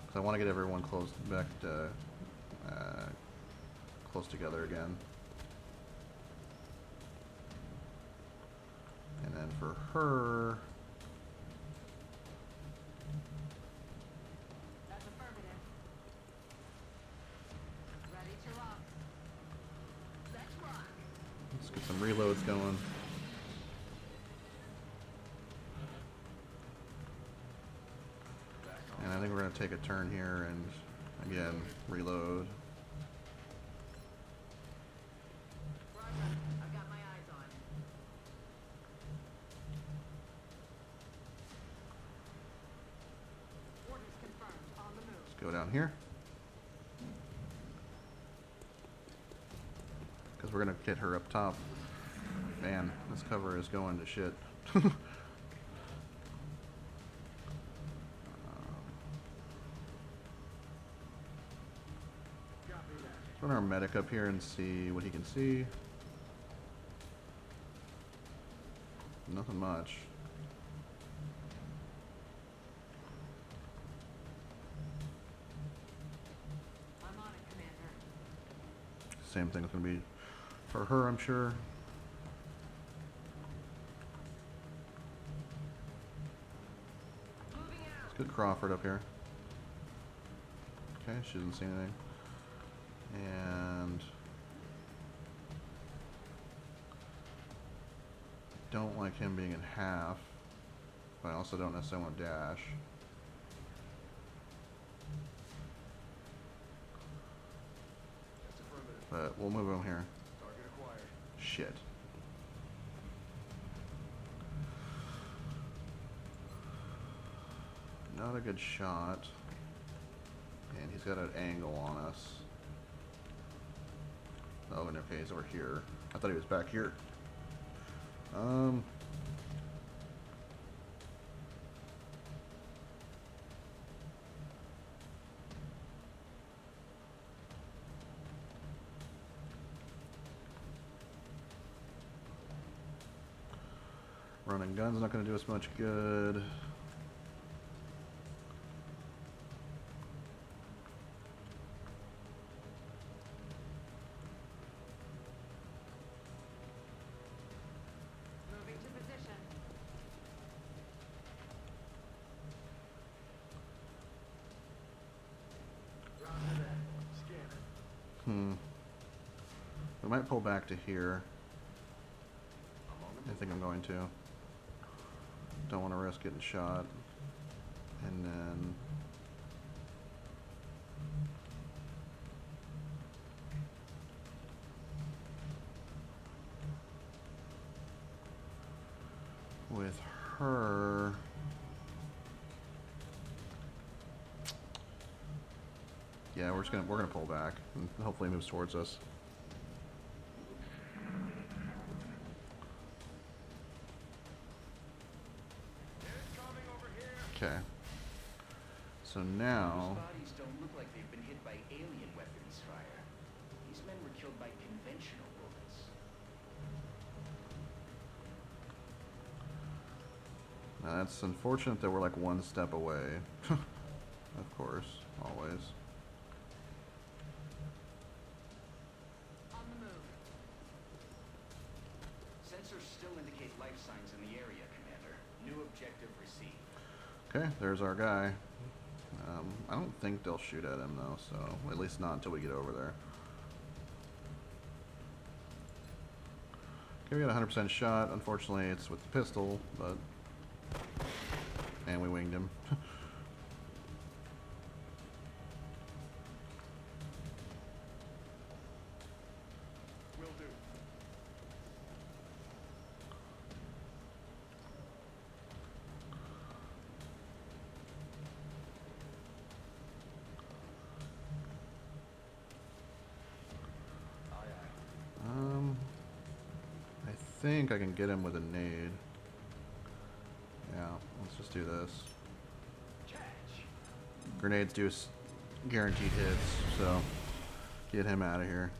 Because I want to get everyone close back to close together again. And then for her, That's affirmative. Ready to rock. Let's rock. let's get some reloads going. And I think we're going to take a turn here and, again, reload. Roger. I've got my eyes on. Orders confirmed. On the move. Let's go down here. Because we're going to get her up top. Man, this cover is going to shit. Copy that. Let's run our medic up here and see what he can see. Nothing much. I'm on it, Commander. Same thing's going to be for her, I'm sure. Moving out. Let's get Crawford up here. Okay, she doesn't see anything. And don't like him being in half, but I also don't necessarily want dash. That's affirmative. But we'll move him here. Target acquired. Shit. Not a good shot. And he's got an angle on us. Oh, and okay, he's over here. I thought he was back here. Running gun's not going to do us much good. Moving to position. Roger that. Scanner. We might pull back to here. I'm on the I move. think I'm going to. Don't want to risk getting shot. And then with her, yeah, we're gonna pull back and hopefully he moves towards us. Incoming over here. Okay. So now, Those bodies don't look like they've been hit by alien weapons fire. These men were killed by conventional bullets. now that's unfortunate that we're like one step away. Of course, always. On the move. Sensors still indicate life signs in the area, Okay, there's our guy. I don't think they'll shoot at him though, so at least not until we get over there. Okay, we got a 100% shot. Unfortunately, it's with the pistol, but... And we winged him. Will do. Aye, aye. I think I can get him with a nade. Yeah, let's just do this. Catch. Grenades do guaranteed hits, so get him out of here.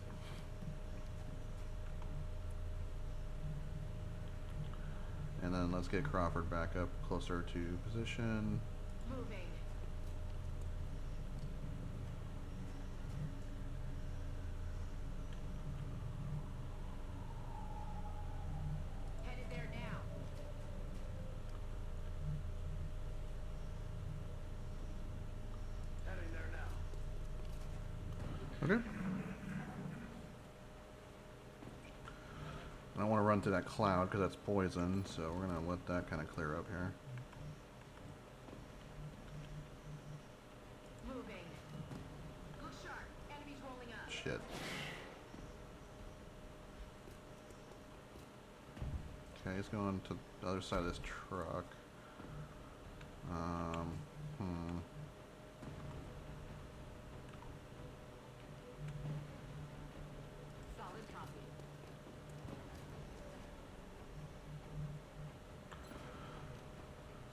And then let's get Crawford back up closer to position. Moving. Headed there now. Heading there now. Okay. I don't want to run through that cloud because that's poison, so we're going to let that kind of clear up here. Moving. Look sharp. Enemies rolling up. Shit. Okay, he's going to the other side of this truck. Solid copy.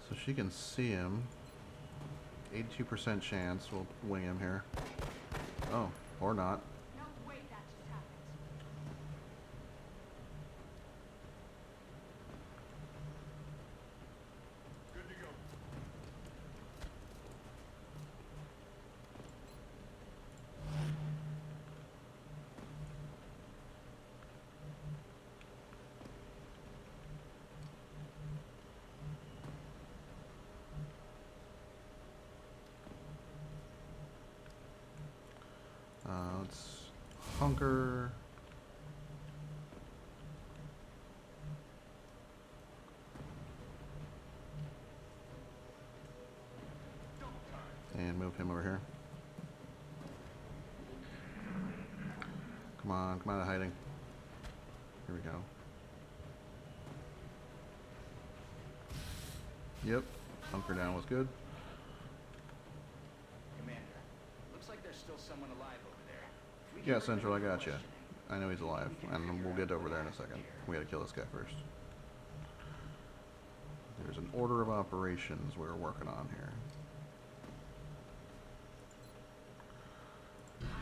So she can see him. 82% chance we'll wing him here. Oh, or not. No, wait, that just happened. Good to go. Let's hunker. And move him over here. Come on, come out of hiding. Here we go. Yep, hunker down was good. Commander, looks like there's still someone alive over there. If we can Yeah, bring Central, I them to got you. questioning, I know he's alive, and we'll get over there in a second. We gotta kill this guy first. There's an order of operations we're working on here.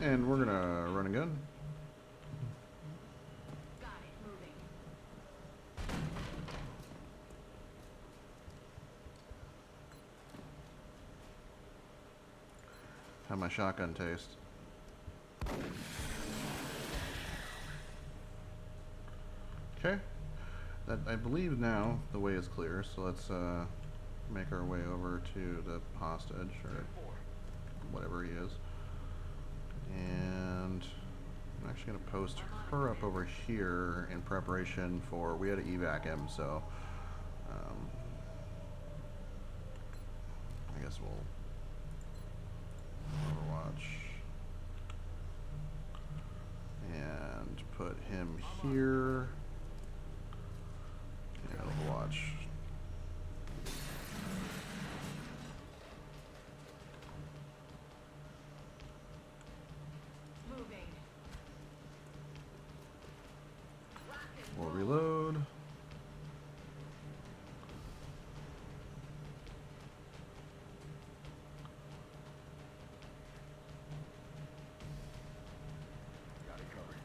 And we're gonna run a gun. Got it. Moving. How my shotgun taste? Okay. That, I believe now the way is clear, so let's make our way over to the hostage, or whatever he is. And I'm actually going to post her up over here in preparation for, we had to evac him, so I guess we'll Overwatch and put him here and Overwatch. Moving. We'll reload. Got it covered.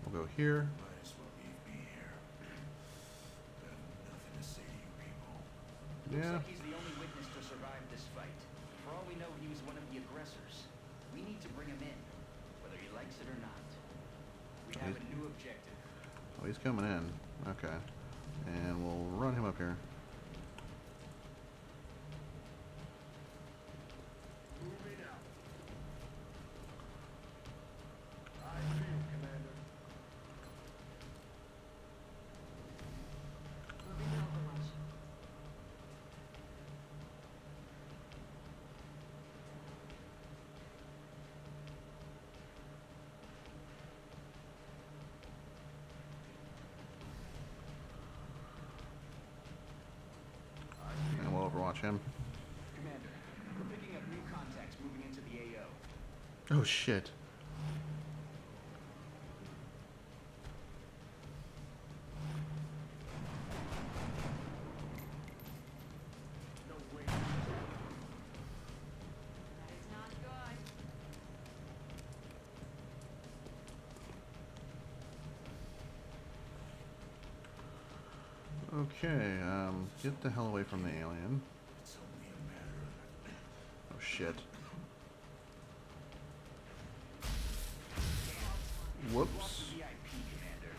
We'll go here. Might as well leave me here. I have nothing to say to you people. looks Yeah. like he's the only witness to survive this fight. For all we know, he was one of the aggressors. We need to bring him in, whether he likes it or not. We have a new objective. Oh, he's coming in. Okay. And we'll run him up here. him. Commander, we're picking up new contacts moving into the AO. Oh shit. No way. That is not good. Okay, get the hell away from the alien. It's only a matter of... Oh shit. Whoops. VIP, Commander.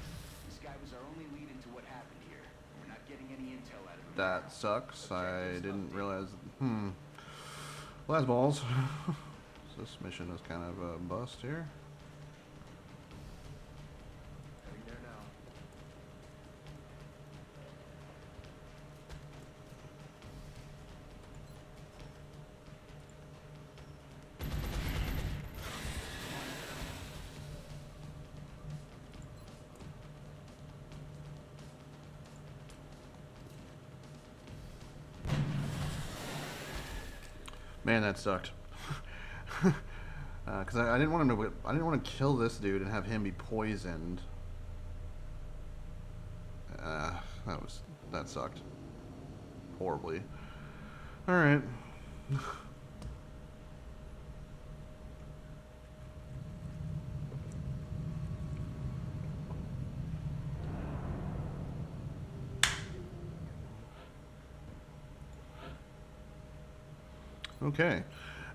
This guy was our only lead into what happened here. We're not getting any intel out of him. That sucks. I didn't realize. Well, that's balls. So this mission is kind of a bust here. Heading there now. Man, that sucked. Because I didn't want him to. I didn't want to kill this dude and have him be poisoned. That sucked horribly. All right. Okay.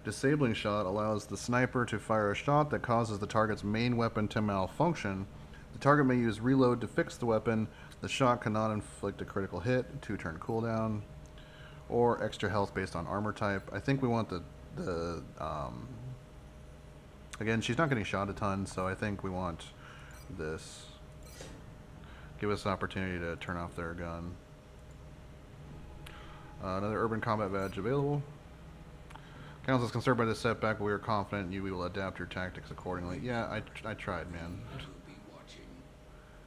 Disabling shot allows the sniper to fire a shot that causes the target's main weapon to malfunction. The target may use reload to fix the weapon. The shot cannot inflict a critical hit, 2-turn cooldown, or extra health based on armor type. I think we want the again, she's not getting shot a ton, so I think we want this. Give us an opportunity to turn off their gun. Another urban combat badge available. Council is concerned by this setback, but we are confident you will adapt your tactics accordingly. Yeah, I tried, man.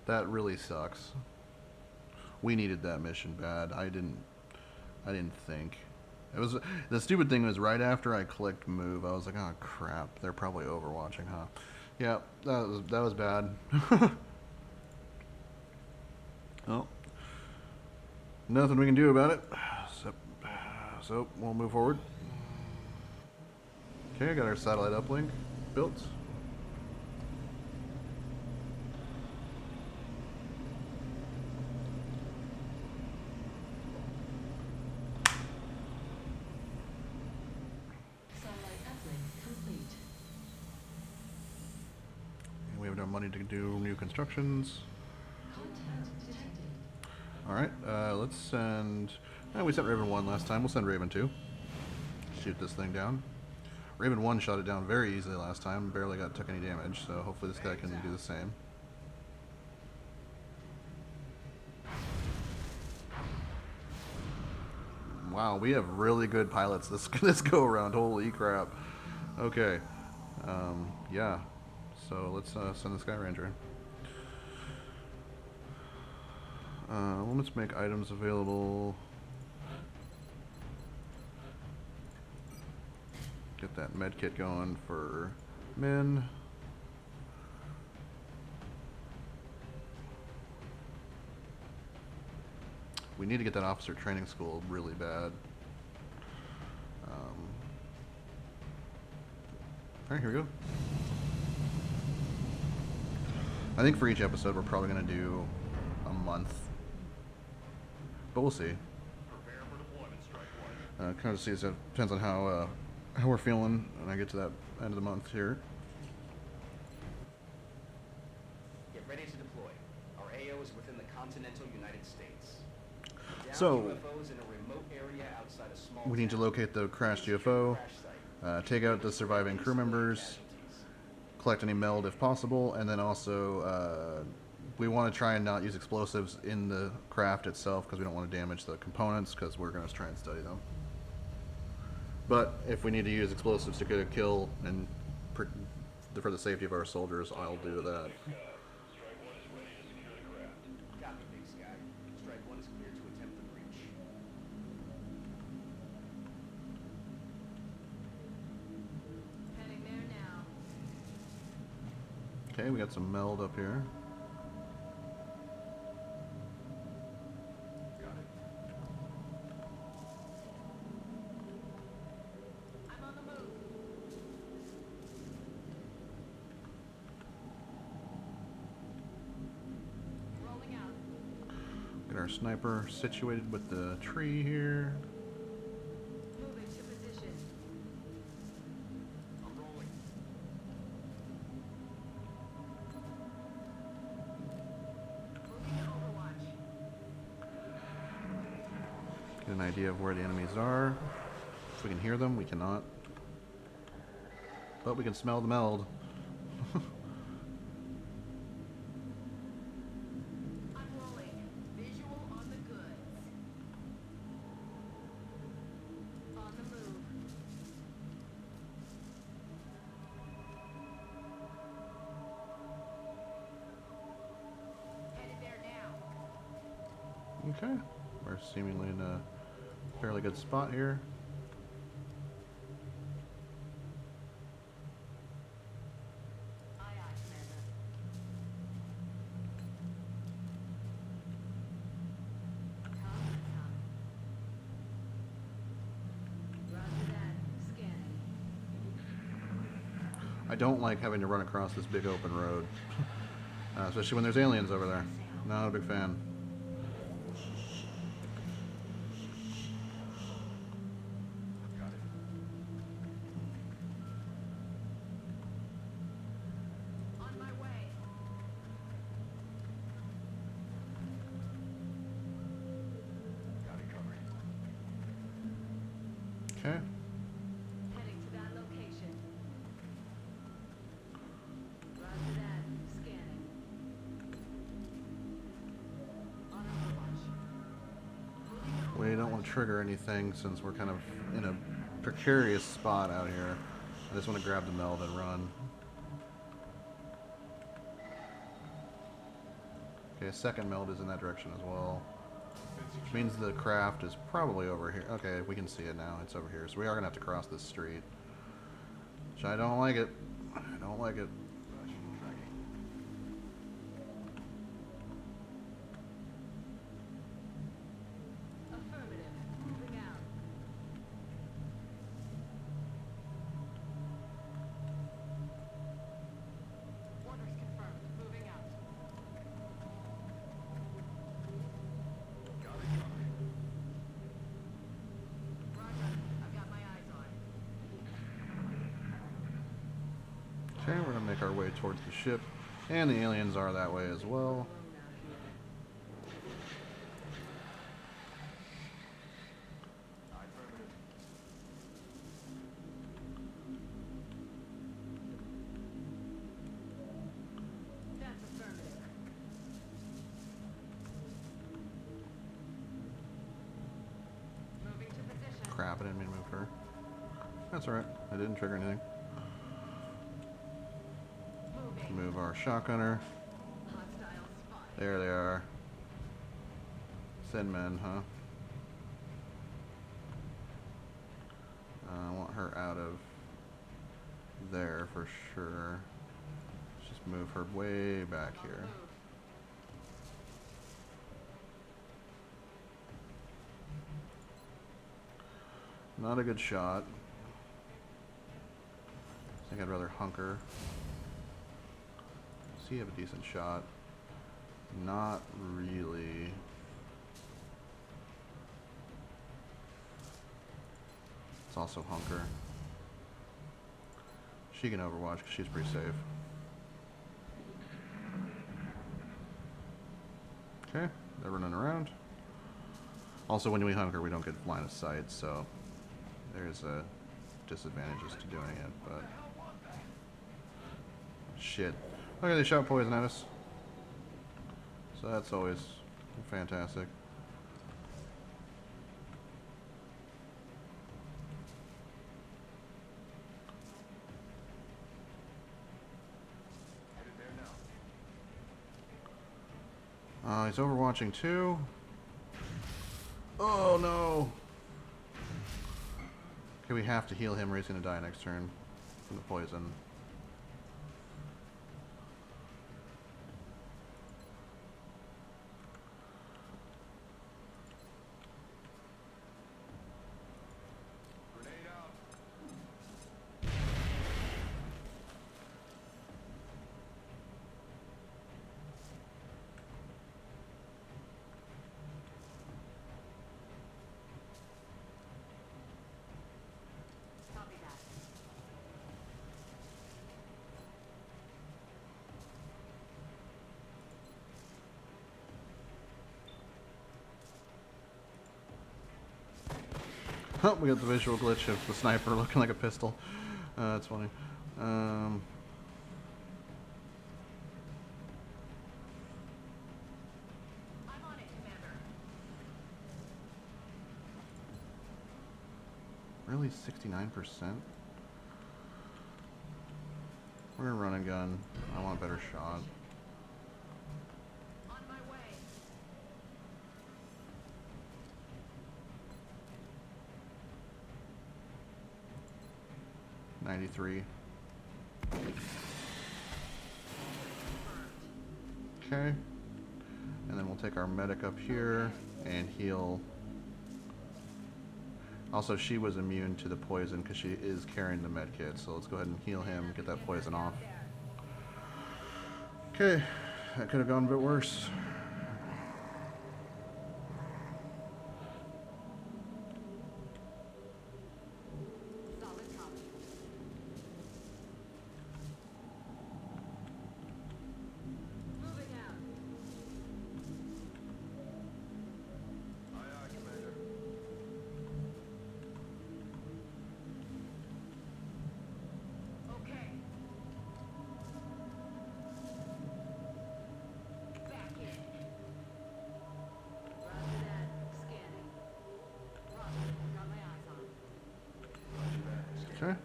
That really sucks. We needed that mission bad. I didn't think. It was the stupid thing was right after I clicked move, I was like, oh crap, they're probably overwatching, huh? Yeah, that was bad. Well, nothing we can do about it. So we'll move forward. Okay, got our satellite uplink built. Satellite uplink complete. We have enough money to do new constructions. Contact detected. Alright, let's send... we sent Raven 1 last time. We'll send Raven 2. Shoot this thing down. Raven 1 shot it down very easily last time. Barely took any damage, so hopefully this guy can do the same. Wow, we have really good pilots this go around. Holy crap. Okay. Yeah. So let's send the Sky Ranger in. Let's make items available. Get that med kit going for men. We need to get that officer training school really bad. Alright, here we go. I think for each episode we're probably going to do a month. But we'll see. Prepare for deployment, Strike One. Kind of see, it depends on how we're feeling when I get to that end of the month here. Get ready to deploy. Our AO is within the continental United States. Down So, UFOs in a remote area outside a small we need to town. locate the crashed UFO, Crash site. take out the surviving crew members, Casualties. collect any meld if possible, and then also we want to try and not use explosives in the craft itself because we don't want to damage the components because we're going to try and study them. But if we need to use explosives to get a kill and for the safety of our soldiers, I'll do that. Copy, Big Sky. Strike One is clear to attempt the breach. Okay, we got some meld up here. Got it. I'm on the move. Rolling out. Get our sniper situated with the tree here. Moving to position. I'm rolling. Moving to Overwatch. Get an idea of where the enemies are. If we can hear them, we cannot. But we can smell the meld. I'm rolling. Visual on the goods. On the move. Headed there now. Okay. We're seemingly in a fairly good spot here. Aye, aye, Commander. Come, come. Roger that. Scanning. I don't like having to run across this big open road. Especially when there's aliens over there. Not a big fan. Got it. On my way. Got it covered. Okay. Heading to that location. Roger that. Scanning. On Overwatch. Moving to We don't want to trigger anything since we're kind of in a precarious spot out here. I just want to grab the meld and run. Okay, second meld is in that direction as well. Which means the craft is probably over here. Okay, we can see it now. It's over here. So we are going to have to cross this street. Which I don't like it. I don't like it. Roger. Tracking. Affirmative. Moving out. Orders confirmed. Moving out. Got it covered. Roger. I've got my eyes on. Okay, we're going to make our way towards the ship. And the aliens are that way as well. Alone out here. Affirmative. That's affirmative. Moving to position. Crap, I didn't mean to move her. That's alright. I didn't trigger anything. Moving. Move our shotgunner. Hostile spot. There they are. Thin men, huh? I want her out of there for sure. Let's just move her way back On the here. move. Not a good shot. I think I'd rather hunker. See, you have a decent shot. Not really. It's also hunker. She can overwatch because she's pretty safe. Okay, they're running around. Also, when we hunker, we don't get line of sight, so there's disadvantages to doing it, but shit. Okay, they shot poison at us. So that's always fantastic. Headed there now. He's overwatching too. Oh no! Okay, we have to heal him or he's gonna die next turn from the poison. Oh, we got the visual glitch of the sniper looking like a pistol. That's funny. I'm on it, Commander. Really, 69%? We're gonna run and gun. I want a better shot. On my way. 93. Okay. And then we'll take our medic up here and heal. Also, she was immune to the poison because she is carrying the med kit, so let's go ahead and heal him, get that poison off. Okay, that could have gone a bit worse. Solid copy. Moving out. Aye, aye, Commander. Okay. Back in. Roger that. Scanning. Roger. Got my eyes on. Roger that. Okay.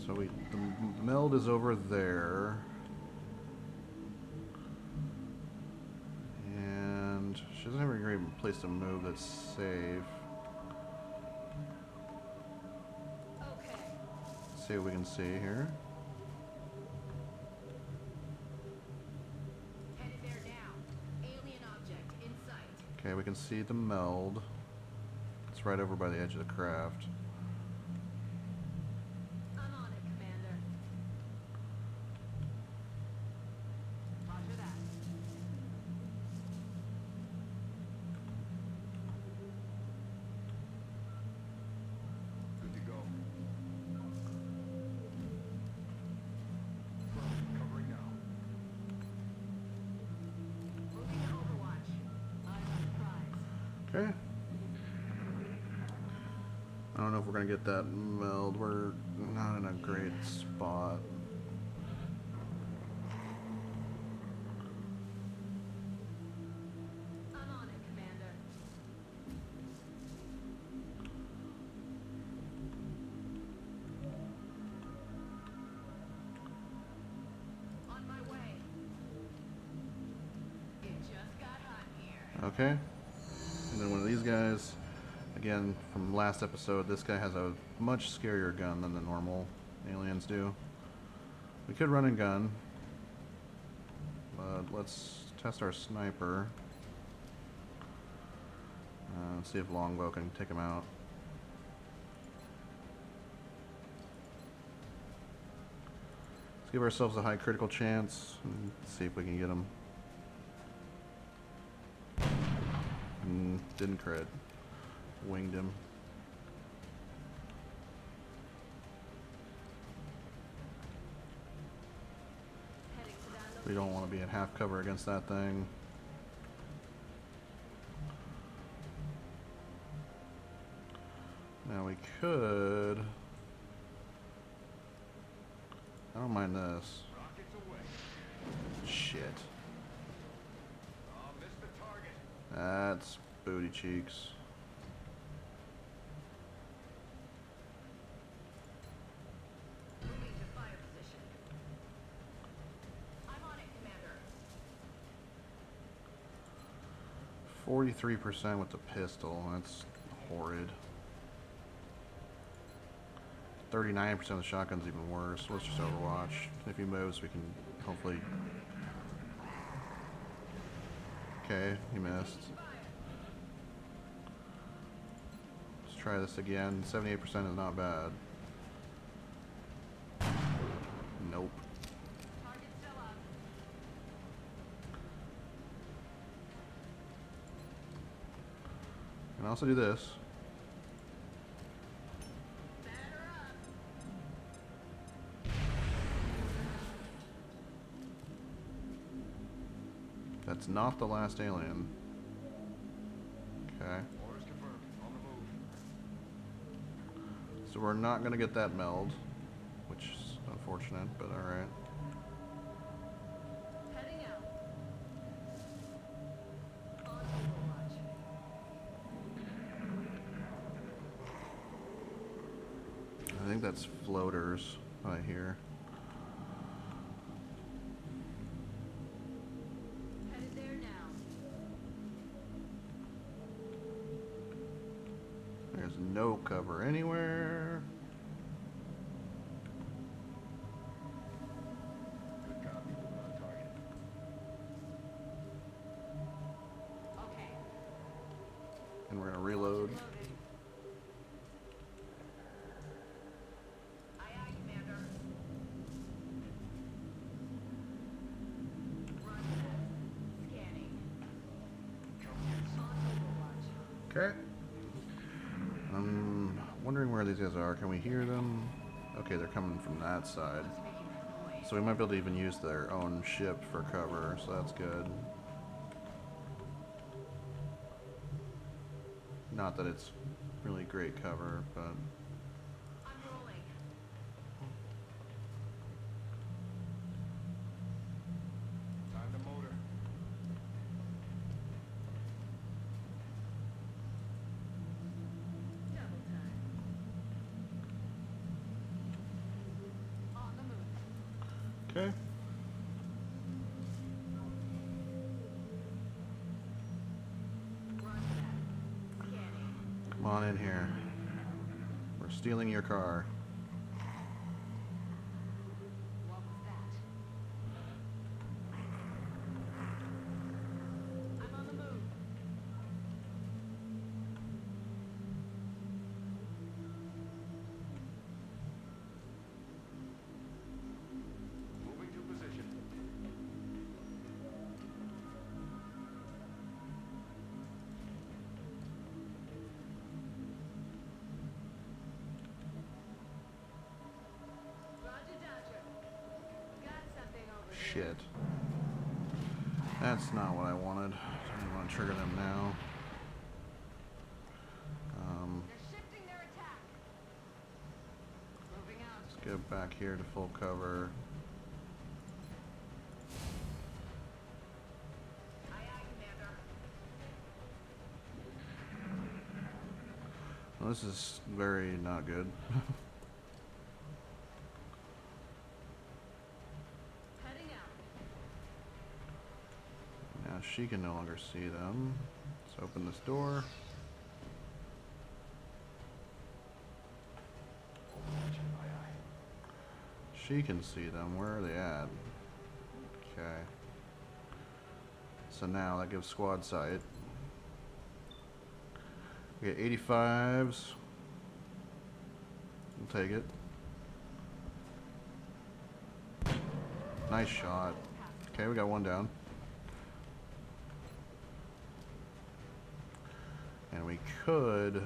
So the meld is over there. And she doesn't have a great place to move that's safe. Okay. Let's see what we can see here. Headed there now. Alien object in sight. Okay, we can see the meld. It's right over by the edge of the craft. I'm on it, Commander. Roger that. Good to go. Covering now. Moving to Overwatch. Eyes on the prize. Okay. I don't know if we're gonna get that meld. We're not in a great spot. I'm on it, Commander. On my way. It just got hot here. Okay. And then one of these guys, again, from last episode, this guy has a much scarier gun than the normal aliens do. We could run and gun, but let's test our sniper. Let's see if longbow can take him out. Let's give ourselves a high critical chance and see if we can get him. Didn't crit. Winged him. Heading to that We don't want to be in half cover against that thing. Now we could... I don't mind this. Rockets away. Shit. Oh, missed the target. That's booty cheeks. moving to fire position. I'm on it, Commander. 43% with the pistol. That's horrid. 39% of the shotgun's even worse. Let's just overwatch. If he moves, we can hopefully... Okay, he missed. Let's try this again. 78% is not bad. Nope. Target still up. Can also do this. Batter up. That's not the last alien. Okay. Orders confirmed. On the move. So we're not gonna get that meld, which is unfortunate, but alright. Heading out. On Overwatch. I think that's floaters right here. Headed there now. There's no cover anywhere. Good copy. Moving on target. Okay. And we're gonna reload. Loaded. Aye, aye, Commander. Run that. Scanning. On Overwatch. Okay. I'm wondering where these guys are. Can we hear them? Okay, they're coming from that side. What's making that noise? So we might be able to even use their own ship for cover, so that's good. Not that it's really great cover, but I'm rolling. Time to motor. Double time. On the move. okay. Run that. Scanning. Come on in here. We're stealing your car. What was that? I'm on the move. Moving to position. Roger, Dodger. Got something over here. Shit. That's not what I wanted. I want to trigger them now. They're shifting their attack. Moving out. Let's get back here to full cover. Aye, aye, Commander. Well, this is very not good. Heading out. Now she can no longer see them. Let's open this door. Aye, aye. She can see them. Where are they at? Okay. So now that gives squad sight. We get 85s. We'll take it. Nice shot. Okay, we got one down. And we could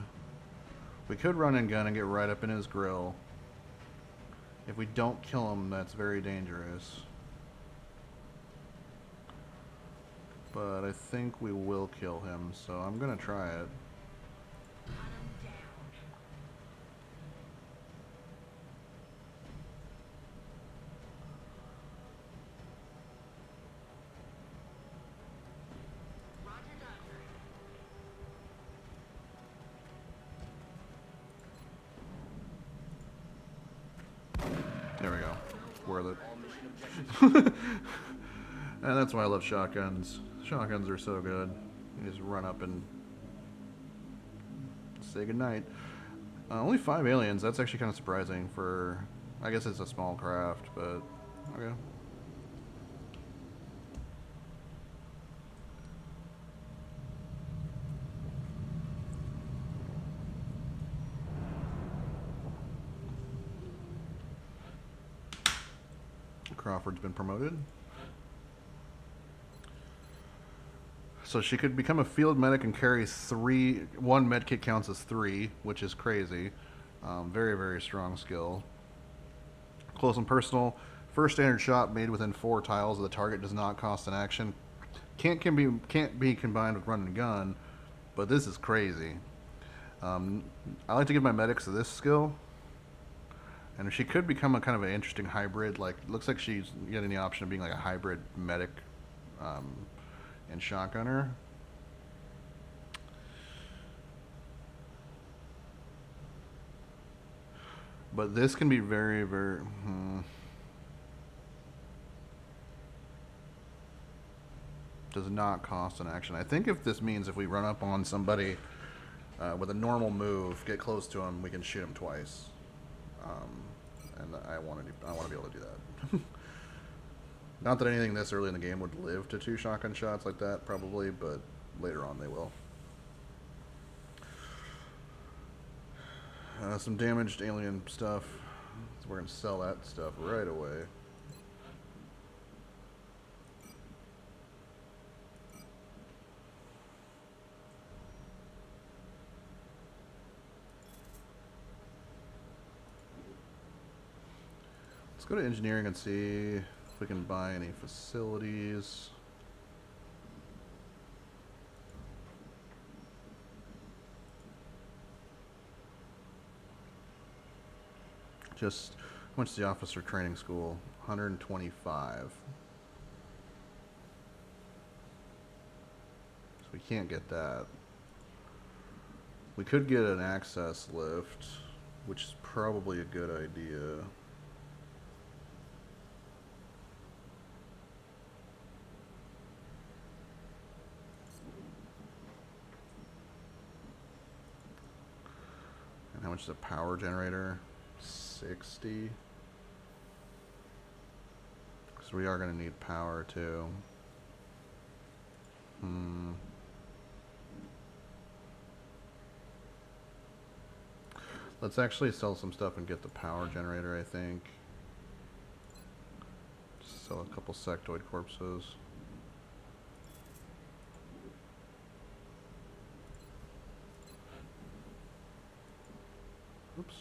run and gun and get right up in his grill. If we don't kill him, that's very dangerous. But I think we will kill him, so I'm gonna try it. Hunt 'em down. Roger, Dodger. There we go. Worth it. All mission objectives. And that's why I love shotguns. Shotguns are so good. You just run up and say goodnight. Only 5 aliens. That's actually kind of surprising for... I guess it's a small craft, but... Okay. Crawford's been promoted. So she could become a field medic and carry 3. 1 medkit counts as 3, which is crazy. Very, very strong skill. Close and personal. First standard shot made within 4 tiles of the target does not cost an action. can't be combined with run and gun, but this is crazy. I like to give my medics this skill, and she could become a kind of an interesting hybrid. Like, looks like she's getting the option of being like a hybrid medic and shotgunner. But this can be very, very. Does not cost an action. I think if this means if we run up on somebody with a normal move, get close to him, we can shoot him twice. And I want to be able to do that. Not that anything this early in the game would live to 2 shotgun shots like that, probably, but later on they will. Some damaged alien stuff. So we're going to sell that stuff right away. Let's go to engineering and see if we can buy any facilities. Just, how much is the officer training school? 125. So we can't get that. We could get an access lift, which is probably a good idea. And how much is a power generator? 60. So we are going to need power too. Let's actually sell some stuff and get the power generator, I think. Just sell a couple sectoid corpses. Oops.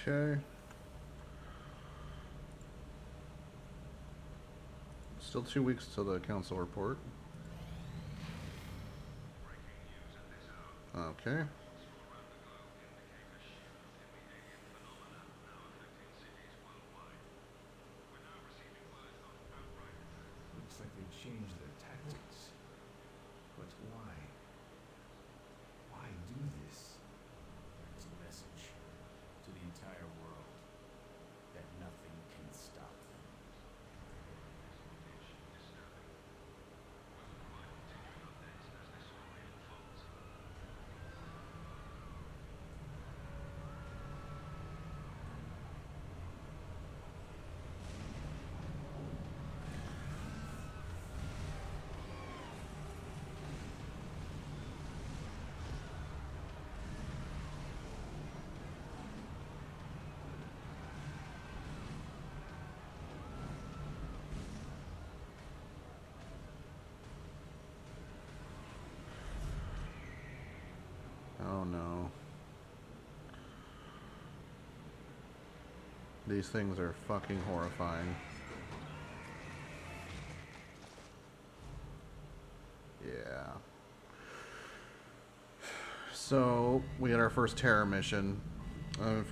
Okay. Still 2 weeks till the council report. Okay. Looks like they've changed their tactics. But why? Why do this? It's a message to the entire world that nothing can stop them. Oh no. These things are fucking horrifying. Yeah. So, we had our first terror mission.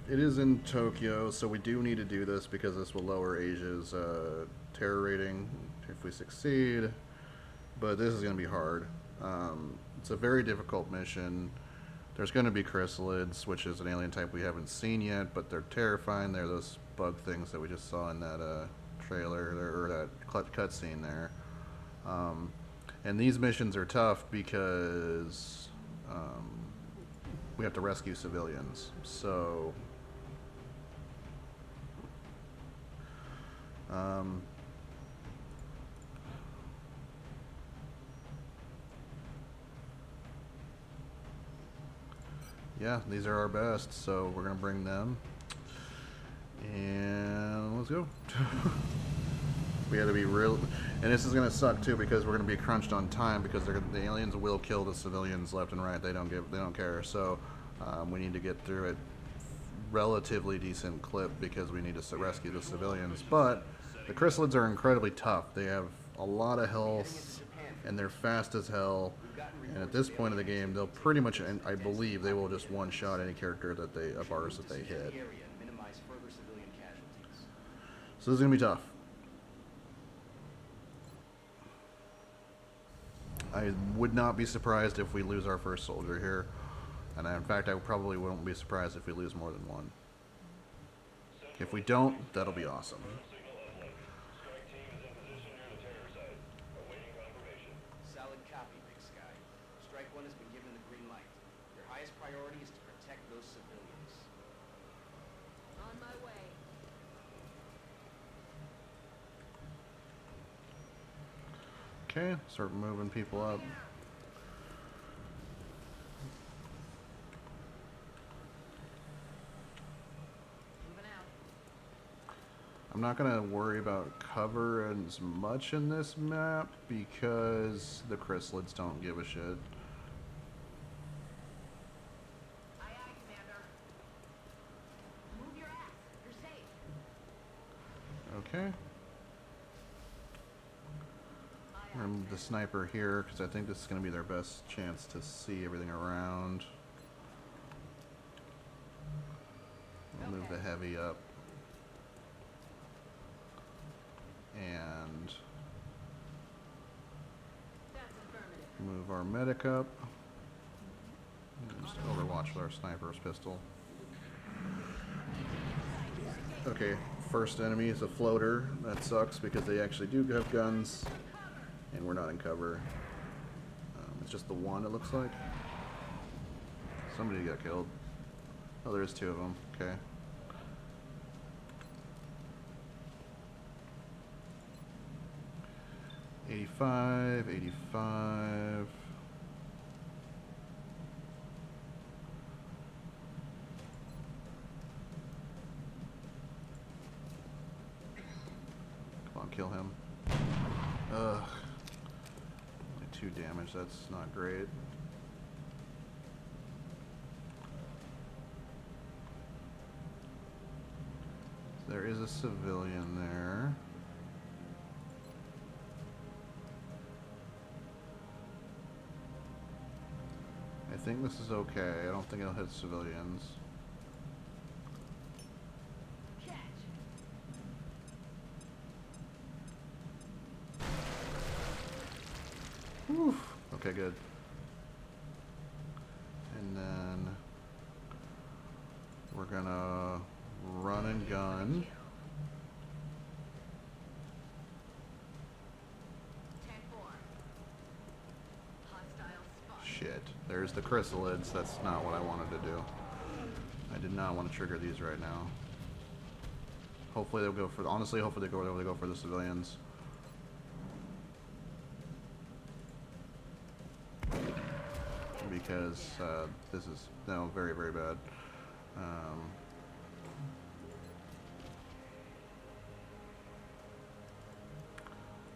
It is in Tokyo, so we do need to do this because this will lower Asia's terror rating if we succeed. But this is going to be hard. It's a very difficult mission. There's going to be Chrysalids, which is an alien type we haven't seen yet, but they're terrifying. They're those bug things that we just saw in that trailer, or that cutscene there. And these missions are tough because we have to rescue civilians. So, yeah, these are our best, so we're gonna bring them. And let's go. We had to be real, and this is gonna suck too because we're gonna be crunched on time because the aliens will kill the civilians left and right. They don't care. So We need to get through it relatively decent clip because we need to rescue the civilians. But the Chrysalids are incredibly tough. They have a lot of health, and they're fast as hell. And at this point of the game, they'll pretty much, and I believe, they will just one-shot any character that of ours that they hit. So this is gonna be tough. I would not be surprised if we lose our first soldier here. And in fact, I probably won't be surprised if we lose more than one. If we don't, that'll be awesome. Solid copy, Big Sky. Strike One has been given the green light. Your highest priority is to protect those civilians. On my way. Okay, start moving people up. Moving out. I'm not going to worry about cover as much in this map because the Chrysalids don't give a shit. Aye, aye, Commander. Move your ass. You're safe. Okay. I'm going to move the sniper here because I think this is going to be their best chance to see everything around. I'll move the heavy up. And That's affirmative. move our medic up. And just overwatch with our sniper's pistol. Okay, first enemy is a floater. That sucks because they actually do have guns. And we're not in cover. It's just the one, it looks like. Somebody got killed. Oh, there's two of them. Okay. '85, '85. Come on, kill him. Ugh. Only 2 damage, that's not great. There is a civilian there. I think this is okay. I don't think it'll hit civilians. Catch. Whew. Okay, good. And then we're gonna run and gun. 10-4. Hostile spot. Shit. There's the Chrysalids. That's not what I wanted to do. I did not want to trigger these right now. Hopefully they'll go for, honestly, hopefully they go for the civilians. Because this is very, very bad.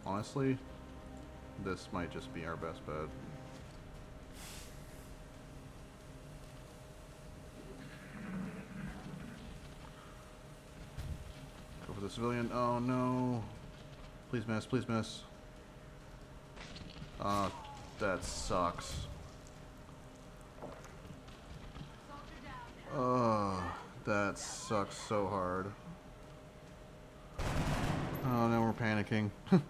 Honestly, this might just be our best bet. Go for the civilian. Oh no! Please miss, please miss. That sucks. Oh, that sucks so hard. Oh, now we're panicking. And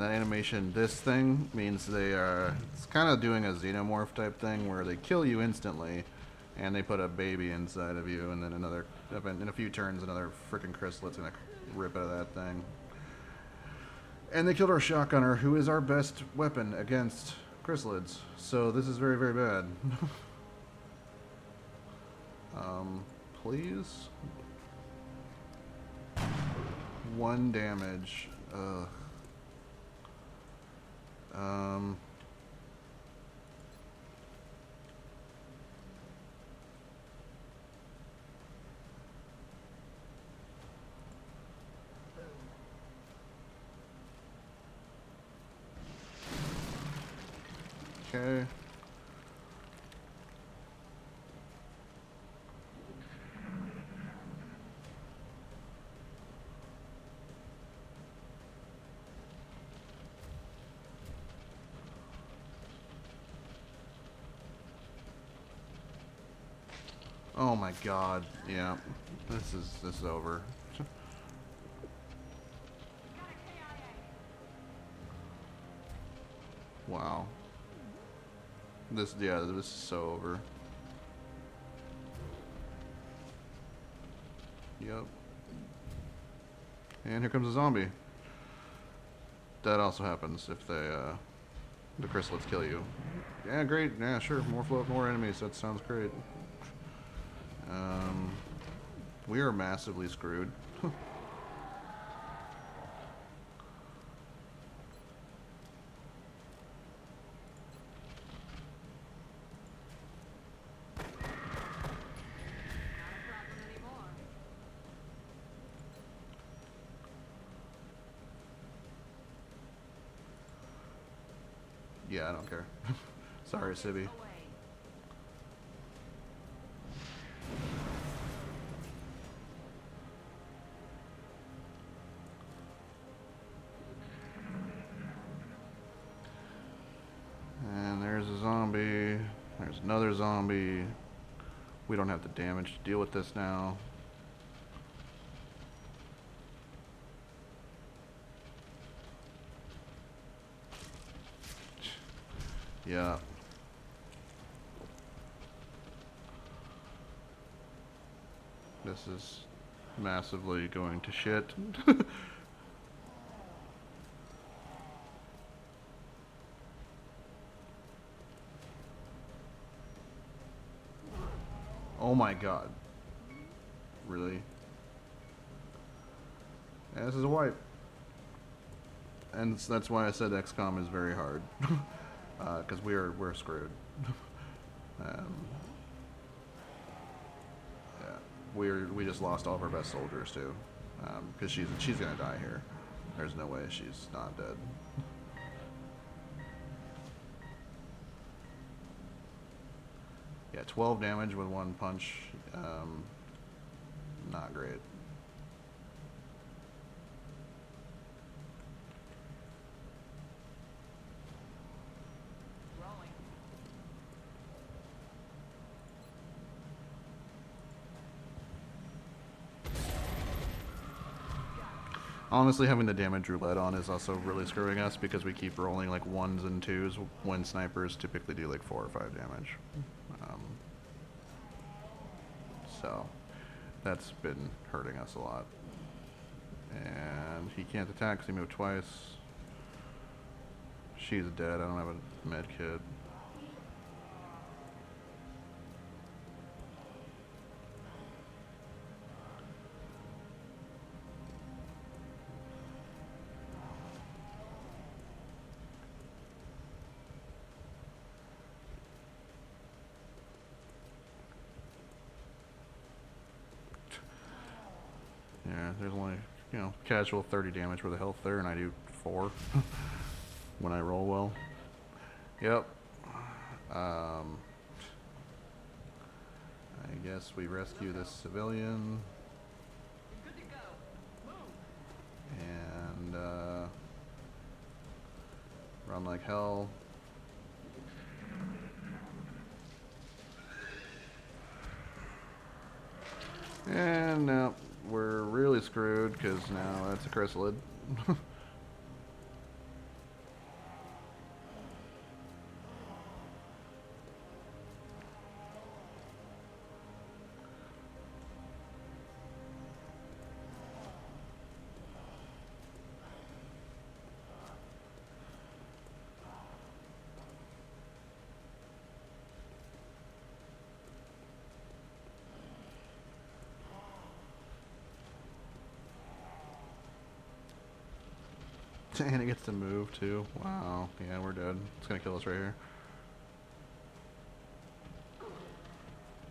that animation, this thing, means they are, it's kind of doing a xenomorph type thing where they kill you instantly and they put a baby inside of you, and then in a few turns, another freaking Chryssalid's gonna rip out of that thing. And they killed our shotgunner, who is our best weapon against Chrysalids. So this is very, very bad. Please? 1 damage. Ugh. Okay. Oh my god. Yeah. This is over. Wow. This is so over. Yep. And here comes a zombie. That also happens if they the Chrysalids kill you. Yeah, great. Yeah, sure. More enemies. That sounds great. We are massively screwed. Yeah, I don't care. Sorry, Sibby. And there's a zombie. There's another zombie. We don't have the damage to deal with this now. Yeah. This is massively going to shit. Oh my god. Really? Yeah, this is a wipe. And that's why I said XCOM is very hard. Because we're screwed. Yeah, we just lost all of our best soldiers too. Because she's gonna die here. There's no way she's not dead. Yeah, 12 damage with one punch. Not great. Honestly, having the damage roulette on is also really screwing us because we keep rolling like 1s and 2s when snipers typically do like 4 or 5 damage. So that's been hurting us a lot. And he can't attack because he moved twice. She's dead. I don't have a med kit. Yeah, there's only, casual 30 damage worth of health there, and I do 4 when I roll well. Yep. I guess we rescue this civilian. And, run like hell. And now we're really screwed because now that's a Chryssalid. And it gets to move too. Wow. Yeah, we're dead. It's gonna kill us right here.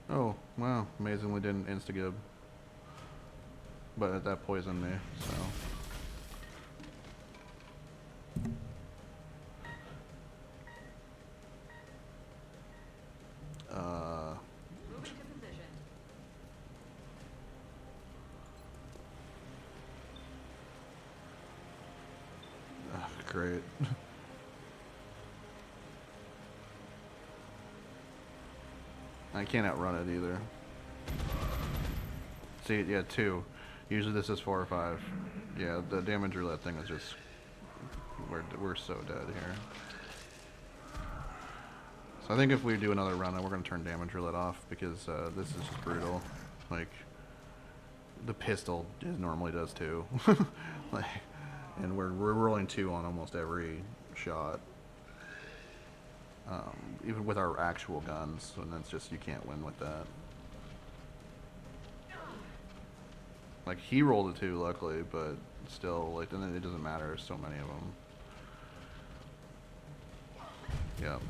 Oh, wow. Amazingly didn't insta-gib. But that poisoned me, so. great. I can't outrun it either. See, yeah, 2. Usually this is 4 or 5. Yeah, the damage roulette thing is just... We're so dead here. So I think if we do another run, we're going to turn damage roulette off, because this is just brutal. Like, the pistol normally does too. Like, and we're rolling 2 on almost every shot. Even with our actual guns, and that's just, you can't win with that. Like, he rolled a 2, luckily, but still, like, then it doesn't matter. There's so many of them. Yep.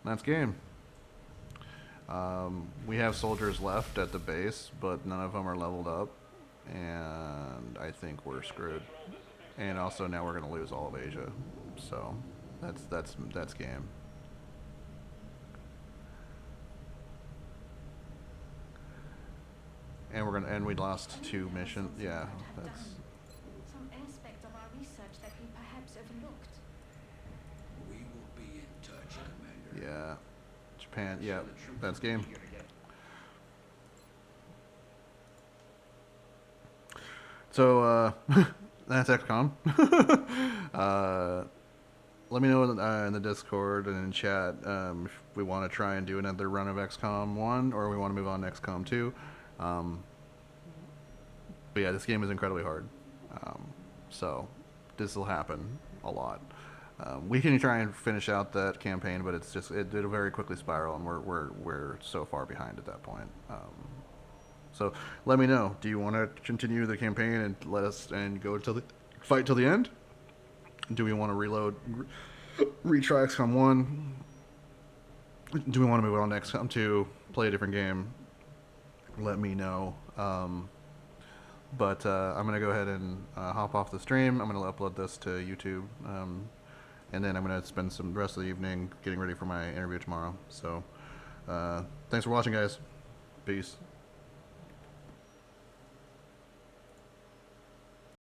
That's game. We have soldiers left at the base, but none of them are leveled up, and I think we're screwed. And also now we're gonna lose all of Asia, so that's game. And we lost 2 missions. Yeah, that's. Some aspect of our research that we perhaps overlooked. We will be in touch, Commander. Yeah, Japan. Yeah, that's game. So that's XCOM. Let me know in the Discord and in chat if we want to try and do another run of XCOM 1 or we want to move on to XCOM 2. But yeah, this game is incredibly hard. So this will happen a lot. We can try and finish out that campaign, but it'll very quickly spiral, and we're so far behind at that point. So let me know. Do you want to continue the campaign and go till the fight till the end? Do we want to retry XCOM 1? Do we want to move on to XCOM 2? Play a different game? Let me know. But I'm gonna go ahead and hop off the stream. I'm gonna upload this to YouTube, and then I'm gonna spend the rest of the evening getting ready for my interview tomorrow. So, thanks for watching, guys. Peace.